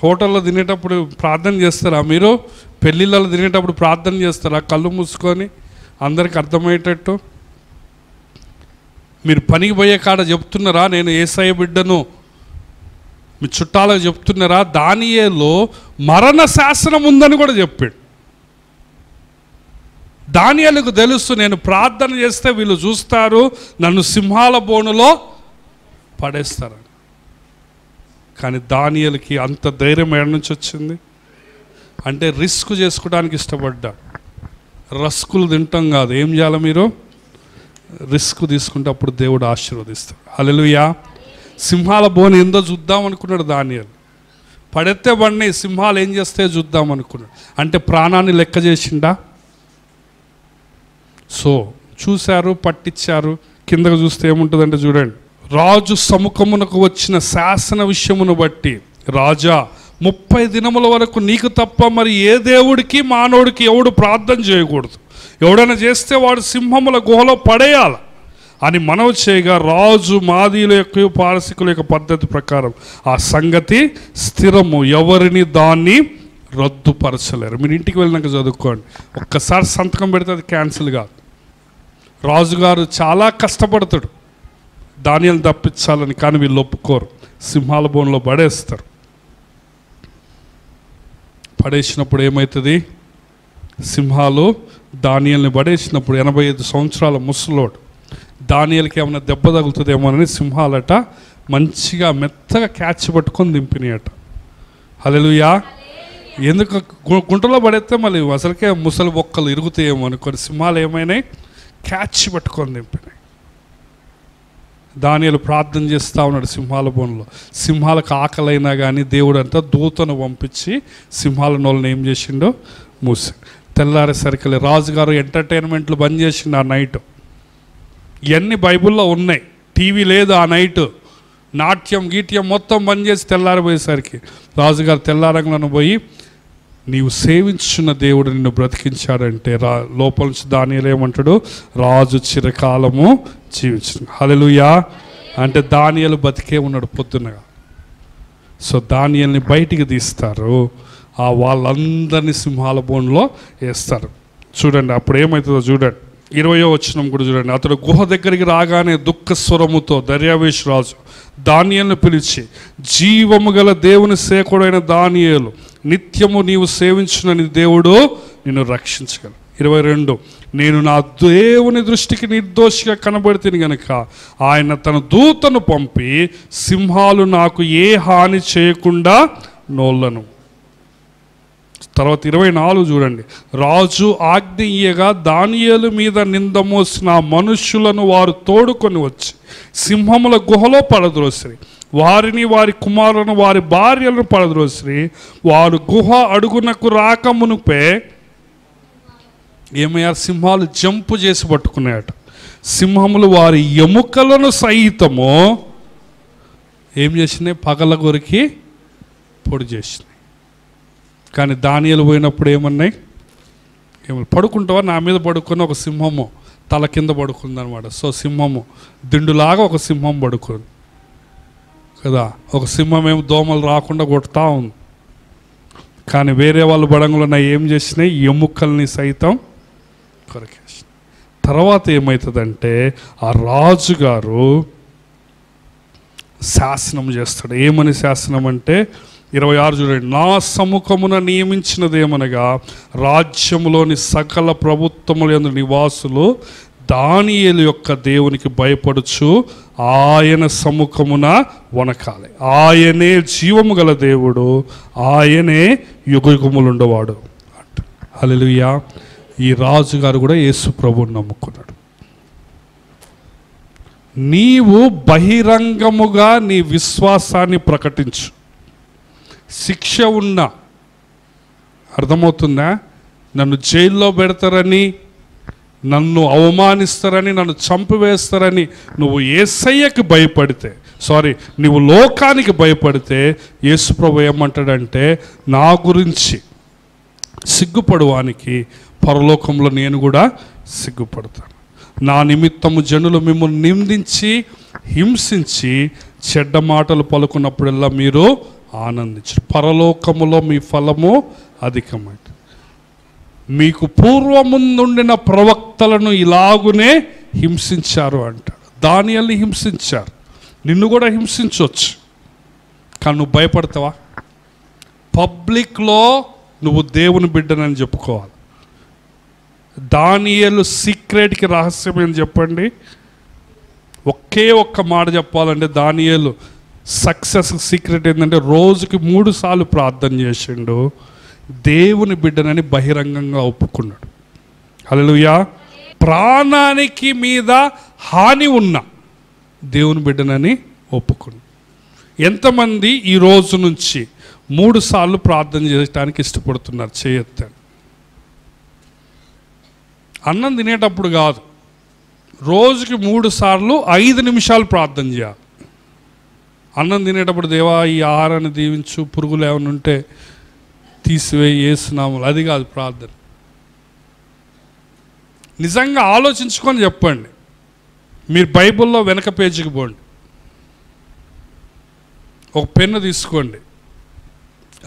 హోటల్లో తినేటప్పుడు ప్రార్థన చేస్తారా మీరు? పెళ్ళిళ్ళలో తినేటప్పుడు ప్రార్థన చేస్తారా కళ్ళు మూసుకొని అందరికి అర్థమయ్యేటట్టు? మీరు పనికి పోయే కాడ చెప్తున్నారా నేను యేసయ్య బిడ్డను? మీ చుట్టాలకు చెప్తున్నారా? దానియేలు మరణ శాసనం ఉందని కూడా చెప్పాడు. దానియేలుకు తెలుసు, నేను ప్రార్థన చేస్తే వీళ్ళు చూస్తారు, నన్ను సింహాల బోనులో పడేస్తారని. కానీ దానియేలుకి అంత ధైర్యం ఎక్కడి నుంచి వచ్చింది? అంటే రిస్క్ చేసుకోవడానికి ఇష్టపడ్డా. రస్కులు తింటాం కాదు, ఏం చేయాలి మీరు? రిస్క్ తీసుకుంటే అప్పుడు దేవుడు ఆశీర్వదిస్తాడు. హల్లెలూయా! సింహాల బోను ఏందో చూద్దాం అనుకున్నాడు దానియేలు. పడెత్తే బండి సింహాలు ఏం చేస్తే చూద్దాం అనుకున్నాడు. అంటే ప్రాణాన్ని లెక్క చేసిండా? సో చూశారు, పట్టించారు. కిందకు చూస్తే ఏముంటుందంటే చూడండి, రాజు సముఖమునకు వచ్చిన శాసన విషయమును బట్టి, రాజా 30 దినముల వరకు నీకు తప్ప మరి ఏ దేవుడికి మానవుడికి ఎవడు ప్రార్థన చేయకూడదు, ఎవడైనా చేస్తే వాడు సింహముల గుహలో పడేయాల అని మనవి చేయగా, రాజు మాదీయుల యొక్క పారసికుల యొక్క పద్ధతి ప్రకారం ఆ సంగతి స్థిరము, ఎవరిని దాన్ని రద్దుపరచలేరు. మీరు ఇంటికి వెళ్ళినాక చదువుకోండి. ఒక్కసారి సంతకం పెడితే అది క్యాన్సిల్ కాదు. రాజుగారు చాలా కష్టపడతాడు దానియేలుని తప్పించాలని, కానీ వీళ్ళు ఒప్పుకోరు. సింహాల బోన్లో పడేస్తారు. పడేసినప్పుడు ఏమవుతుంది? సింహాలు దానియేలుని పడేసినప్పుడు 85 సంవత్సరాల ముసలోడు. దానియేలుకి ఏమైనా దెబ్బ తగులుతుందేమోనని సింహాలట మంచిగా మెత్తగా క్యాచ్ పట్టుకొని దింపినాయట. హల్లెలూయా! ఎందుకు? గుంటలో పడేస్తే మళ్ళీ అసలుకే ముసలి బొక్కలు ఇరుగుతాయేమో అనుకొని సింహాలు ఏమైనాయి? క్యాచ్ పట్టుకొని దింపినాయి. దానియేలు ప్రార్థన చేస్తూ ఉన్నాడు సింహాల బోన్లో. సింహాలకు ఆకలైనా కానీ దేవుడు అంతా దూతను పంపించి సింహాల నోళ్ళని ఏం చేసిండో మూసి. తెల్లారేసరికి రాజుగారు ఎంటర్టైన్మెంట్లు బంద్ చేసిండు ఆ నైట్. ఇవన్నీ బైబిల్లో ఉన్నాయి. టీవీ లేదు ఆ నైట్. నాట్యం గీట్యం మొత్తం బంద్ చేసి తెల్లారిపోయేసరికి రాజుగారు తెల్లారంగలను పోయి, నీవు సేవించున్న దేవుడు నిన్ను బ్రతికించాడంటే లోపల నుంచి దానియేలు ఏమంటాడు, రాజు చిరకాలము జీవించు. హల్లెలూయా. అంటే దానియేలు బతికే ఉన్నాడు పొద్దునగా. సో దానియేలుని బయటికి తీస్తారు, వాళ్ళందరినీ సింహాల బోన్లో వేస్తారు. చూడండి అప్పుడు ఏమవుతుందో చూడండి. 20వ వచనం కూడా చూడండి. అతడు గుహ దగ్గరికి రాగానే దుఃఖ స్వరముతో దర్యావేషు రాజు దానియేలును పిలిచి, జీవము గల దేవుని సేవకుడైన దానియేలు, నిత్యము నీవు సేవించిన నీ దేవుడు నిన్ను రక్షించగలడు. 22, నేను నా దేవుని దృష్టికి నిర్దోషిగా కనబడితే గనుక ఆయన తన దూతను పంపి సింహాలు నాకు ఏ హాని చేయకుండా నోళ్ళను. తర్వాత 24 చూడండి. రాజు ఆజ్ఞ ఇయ్యగా దానియేలు మీద నింద మోసిన మనుష్యులను వారు తోడుకొని వచ్చి సింహముల గుహలో పడద్రోసిరి. వారిని, వారి కుమారులను, వారి భార్యలను పడద్రోసిరి. వారు గుహ అడుగునకు రాకమునుపే ఏమయ్యారు, సింహాలు జంపు చేసి పట్టుకున్నాయట. సింహములు వారి ఎముకలను సహితము ఏం చేసినాయి, పగలగొరికి పొడి చేసినాయి. కానీ దానియేలు పోయినప్పుడు ఏమన్నాయి, పడుకుంటావా, నా మీద పడుకొని ఒక సింహము తల కింద పడుకుందనమాట. సో సింహము దిండులాగా ఒక సింహం పడుకుంది కదా. ఒక సింహం ఏమో దోమలు రాకుండా కొడుతూ ఉంది. కానీ వేరే వాళ్ళు బడంగులో ఏం చేసినాయి, ఎముకల్ని సైతం కొరికేసి. తర్వాత ఏమవుతుందంటే ఆ రాజుగారు శాసనం చేస్తాడు. ఏమని శాసనం అంటే 26 చూడండి. నా సముఖమున నియమించినదేమనగా రాజ్యములోని సకల ప్రభుత్వముల యందు నివాసులు దానియేలు యొక్క దేవునికి భయపడుచు ఆయన సముఖమున వనకాలి. ఆయనే జీవము గల దేవుడు, ఆయనే యుగయుగములుండవాడు అంట. హల్లెలూయా. ఈ రాజుగారు కూడా యేసు ప్రభువుని నమ్ముకున్నాడు. నీవు బహిరంగముగా నీ విశ్వాసాన్ని ప్రకటించు. శిక్ష ఉన్నా, అర్థమవుతుందా, నన్ను జైల్లో పెడతారని, నన్ను అవమానిస్తారని, నన్ను చంపివేస్తారని నువ్వు యేసయ్యకి భయపడితే, నువ్వు లోకానికి భయపడితే యేసు ప్రభు ఏమంటాడంటే, నా గురించి సిగ్గుపడువానికి పరలోకంలో నేను కూడా సిగ్గుపడతాను. నా నిమిత్తము జనులు మిమ్మల్ని నిందించి హింసించి చెడ్డ మాటలు పలుకున్నప్పుడల్లా మీరు ఆనందించరు. పరలోకములో మీ ఫలము అధికమైంది. మీకు పూర్వముందుండిన ప్రవక్తలను ఇలాగునే హింసించారు అంటాడు. దానియేలుని హింసించారు, నిన్ను కూడా హింసించవచ్చు. కానీ నువ్వు భయపడతావా? పబ్లిక్లో నువ్వు దేవుని బిడ్డనని చెప్పుకోవాలి. దానియేలు సీక్రెట్కి రహస్యం ఏం చెప్పండి? ఒకే ఒక్క మాట చెప్పాలంటే దానియేలు సక్సెస్ సీక్రెట్ ఏంటంటే రోజుకి 3 సార్లు ప్రార్థన చేసిండు, దేవుని బిడ్డనని బహిరంగంగా ఒప్పుకున్నాడు. హల్లెలూయా. ప్రాణానికి మీద హాని ఉన్న దేవుని బిడ్డనని ఒప్పుకున్నాడు. ఎంతమంది ఈ రోజు నుంచి 3 సార్లు ప్రార్థన చేయడానికి ఇష్టపడుతున్నారు? చేయొద్దని. అన్నం తినేటప్పుడు కాదు, రోజుకి 3 సార్లు 5 నిమిషాలు ప్రార్థన చేయాలి. అన్నం తినేటప్పుడు దేవా ఈ ఆహారాన్ని దీవించు, పురుగులు ఏమైనా ఉంటే తీసివేయి యేసు నామములో, అది కాదు ప్రార్థన. నిజంగా ఆలోచించుకొని చెప్పండి. మీరు బైబిల్లో వెనక పేజీకి పోండి, ఒక పెన్ను తీసుకోండి,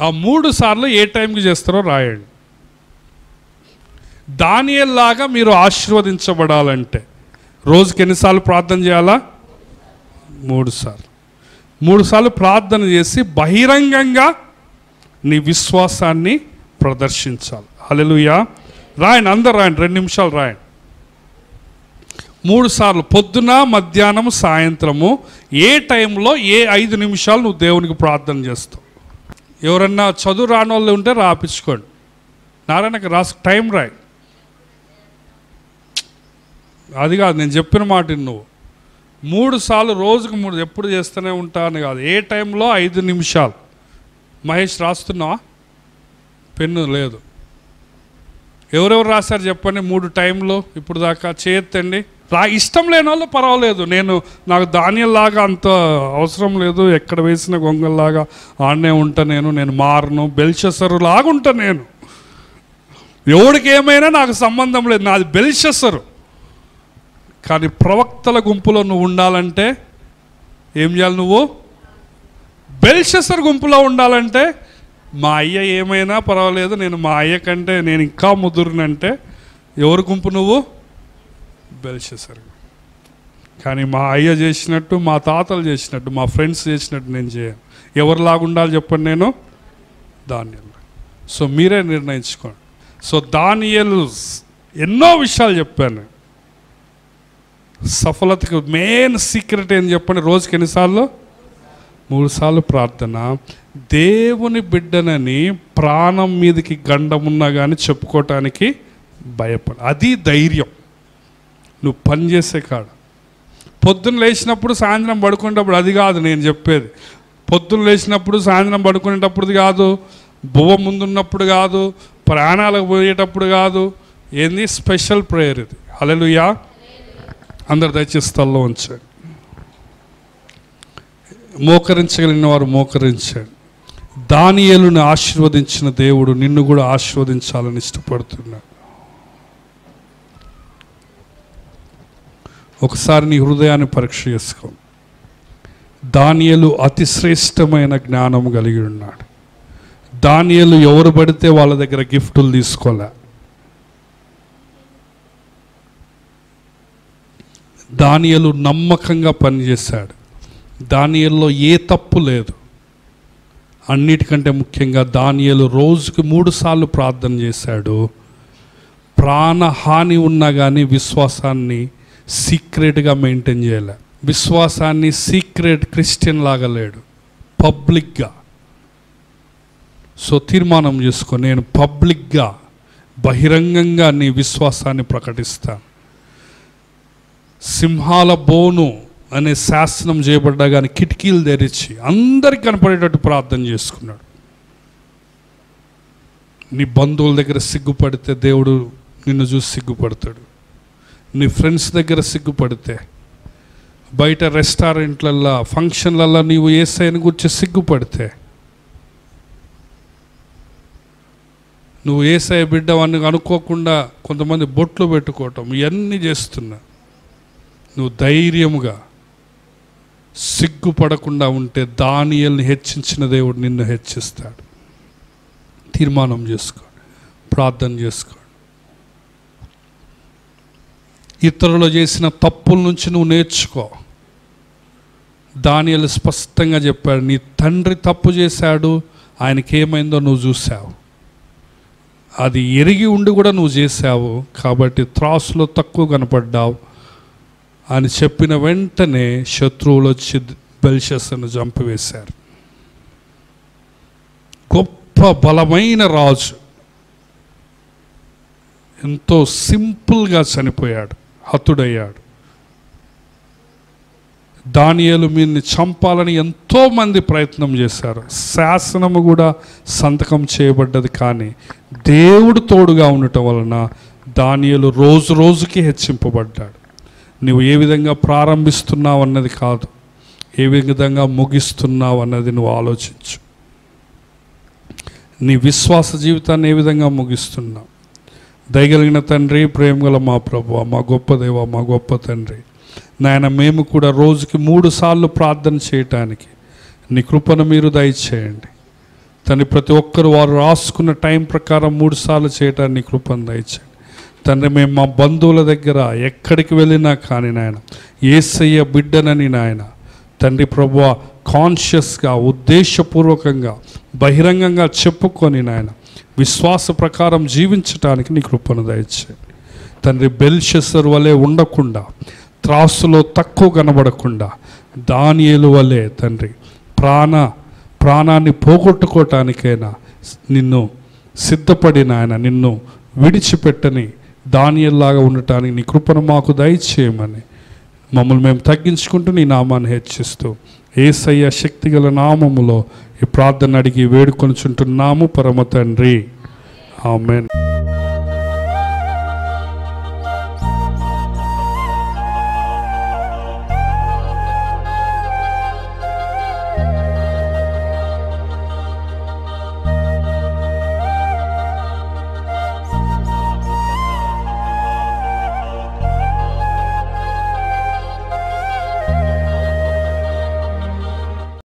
ఆ 3 సార్లు ఏ టైంకి చేస్తారో రాయండి. దానియేలులాగా మీరు ఆశీర్వదించబడాలంటే రోజుకి ఎన్నిసార్లు ప్రార్థన చేయాలా? 3 సార్లు. 3 సార్లు ప్రార్థన చేసి బహిరంగంగా నీ విశ్వాసాన్ని ప్రదర్శించాలి. హల్లెలూయా. రాయండి, అందరు రాయండి, 2 నిమిషాలు రాయండి. 3 సార్లు పొద్దున, మధ్యాహ్నం, సాయంత్రము, ఏ టైంలో ఏ 5 నిమిషాలు నువ్వు దేవునికి ప్రార్థన చేస్తావు. ఎవరన్నా చదువు రాని వాళ్ళు ఉంటే రాపించుకోండి. నారాయణకి రాసు టైం రాయి. అది కాదు, నేను చెప్పిన మాట నువ్వు 3 సార్లు రోజుకు 3 ఎప్పుడు చేస్తూనే ఉంటాను కాదు, ఏ టైంలో 5 నిమిషాలు. మహేష్ రాస్తున్నావా? పెన్ను లేదు. ఎవరెవరు రాశారు చెప్పండి 3 టైంలో ఇప్పుడు దాకా? చేయొద్దండి. ఇష్టం లేని వాళ్ళు పర్వాలేదు, నాకు ధాన్యంలాగా అంత అవసరం లేదు, ఎక్కడ వేసిన గొంగల్లాగా ఆడనే ఉంటా, నేను మారను, బెల్షస్సరు లాగా ఉంటా. నేను ఎవడికి ఏమైనా నాకు సంబంధం లేదు, నాది బెల్షస్సరు. కానీ ప్రవక్తల గుంపులో నువ్వు ఉండాలంటే ఏం చేయాలి? నువ్వు బెల్షస్సర్ గుంపులో ఉండాలంటే మా అయ్య ఏమైనా పర్వాలేదు, నేను మా అయ్య కంటే నేను ఇంకా ముదురునంటే ఎవరి గుంపు? నువ్వు బెల్షస్సర్. కానీ మా అయ్య చేసినట్టు, మా తాతలు చేసినట్టు, మా ఫ్రెండ్స్ చేసినట్టు నేను చేయను. ఎవరిలాగా ఉండాలి చెప్పండి? నేను దానియేలు. సో మీరే నిర్ణయించుకోండి. సో దానియేలు ఎన్నో విషయాలు చెప్పాను. సఫలతకు మెయిన్ సీక్రెట్ ఏం చెప్పండి? రోజుకి ఎన్నిసార్లు? 3 సార్లు ప్రార్థన. దేవుని బిడ్డనని ప్రాణం మీదకి గండమున్నా కానీ చెప్పుకోవటానికి భయపడ. అది ధైర్యం. నువ్వు పని చేసే కాడ పొద్దున్న లేచినప్పుడు సాయంత్రం పడుకునేటప్పుడు అది కాదు నేను చెప్పేది. పొద్దున్న లేచినప్పుడు సాయంత్రం పడుకునేటప్పుడు కాదు, బువ్వ ముందున్నప్పుడు కాదు, ప్రాణాలకు పోయేటప్పుడు కాదు. ఏంది? స్పెషల్ ప్రేయర్ ఇది. హల్లెలూయా. అందరు దయచేసి స్థల్లో ఉంచండి. మోకరించగలిగిన వారు మోకరించండి. దానియేలుని ఆశీర్వదించిన దేవుడు నిన్ను కూడా ఆశీర్వదించాలని ఇష్టపడుతున్నాడు. ఒకసారి నీ హృదయాన్ని పరీక్ష చేసుకో. దానియేలు అతి శ్రేష్టమైన జ్ఞానం కలిగి ఉన్నాడు. దానియేలు ఎవరు పడితే వాళ్ళ దగ్గర గిఫ్టులు తీసుకోలే. దానియేలు నమ్మకంగా పనిచేశాడు. దానియేలులో ఏ తప్పు లేదు. అన్నిటికంటే ముఖ్యంగా దానియేలు రోజుకి 3 సార్లు ప్రార్థన చేశాడు. ప్రాణహాని ఉన్నా కానీ విశ్వాసాన్ని సీక్రెట్గా మెయింటైన్ చేయలే. విశ్వాసాన్ని సీక్రెట్ క్రిస్టియన్ లాగా లేడు, పబ్లిక్గా. సో తీర్మానం చేసుకో, నేను పబ్లిక్గా బహిరంగంగా నీ విశ్వాసాన్ని ప్రకటిస్తాను. సింహాల బోను అనే శాసనం చేయబడ్డా కానీ కిటికీలు తెరిచి అందరికి కనపడేటట్టు ప్రార్థన చేసుకున్నాడు. నీ బంధువుల దగ్గర సిగ్గుపడితే దేవుడు నిన్ను చూసి సిగ్గుపడతాడు. నీ ఫ్రెండ్స్ దగ్గర సిగ్గుపడితే, బయట రెస్టారెంట్లల్లో ఫంక్షన్లల్లో నీవు యేసయ్యను గురించి సిగ్గుపడితే, నువ్వు యేసయ్య బిడ్డవని అనుకోకుండా కొంతమంది బొట్లు పెట్టుకోవటం ఇవన్నీ చేస్తున్నా, నువ్వు ధైర్యముగా సిగ్గుపడకుండా ఉంటే దానియేలుని హెచ్చించిన దేవుడు నిన్ను హెచ్చిస్తాడు. తీర్మానం చేసుకోండి, ప్రార్థన చేసుకోండి. ఇతరులు చేసిన తప్పుల నుంచి నువ్వు నేర్చుకో. దానియేలు స్పష్టంగా చెప్పాడు, నీ తండ్రి తప్పు చేశాడు, ఆయనకి ఏమైందో నువ్వు చూసావు, అది ఎరిగి ఉండి కూడా నువ్వు చేశావు, కాబట్టి త్రాసులో తక్కువ కనపడ్డావు అని చెప్పిన వెంటనే శత్రువులు వచ్చి బెల్షస్సర్ను చంపివేశారు. గొప్ప బలమైన రాజు ఎంతో సింపుల్గా చనిపోయాడు, హతుడయ్యాడు. దానియేలు మీన్ని చంపాలని ఎంతోమంది ప్రయత్నం చేశారు. శాసనము కూడా సంతకం చేయబడ్డది, కానీ దేవుడు తోడుగా ఉండటం వలన దానియేలు రోజు రోజుకి హెచ్చింపబడ్డాడు. నువ్వు ఏ విధంగా ప్రారంభిస్తున్నావు అన్నది కాదు, ఏ విధంగా ముగిస్తున్నావు అన్నది నువ్వు ఆలోచించు. నీ విశ్వాస జీవితాన్ని ఏ విధంగా ముగిస్తున్నావు? దయగలిగిన తండ్రి, ప్రేమగల మా ప్రభువా, మా గొప్ప దేవా, మా గొప్ప తండ్రి, నాయన మేము కూడా రోజుకి 3 సార్లు ప్రార్థన చేయటానికి నీ కృపను మీరు దయచేయండి తండ్రి. ప్రతి ఒక్కరు వారు రాసుకున్న టైం ప్రకారం 3 సార్లు చేయటానికి నీ కృపను దయచేయండి తండ్రి. మేము మా బంధువుల దగ్గర ఎక్కడికి వెళ్ళినా కానీ నాయన యేసయ్య బిడ్డనని నాయన తండ్రి ప్రభువా కాన్షియస్గా, ఉద్దేశపూర్వకంగా, బహిరంగంగా చెప్పుకొని నాయన విశ్వాస ప్రకారం జీవించటానికి నీ కృపను దయచేయండి తండ్రి. బెల్షస్సర్ వలె ఉండకుండా, త్రాసులో తక్కువ కనబడకుండా, దానియేలు వలె తండ్రి ప్రాణాన్ని పోగొట్టుకోవటానికైనా నిన్ను సిద్ధపడిన ఆయన నిన్ను విడిచిపెట్టని దానియేలులాగా ఉండటానికి నీ కృపను మాకు దయచేయమని మమ్మల్ని మేము తగ్గించుకుంటూ నీ నామాన్ని హెచ్చిస్తూ యేసయ్య శక్తిగల నామములో ఈ ప్రార్థన అడిగి వేడుకొనుచుంటున్నాము పరమ తండ్రి. ఆమేన్.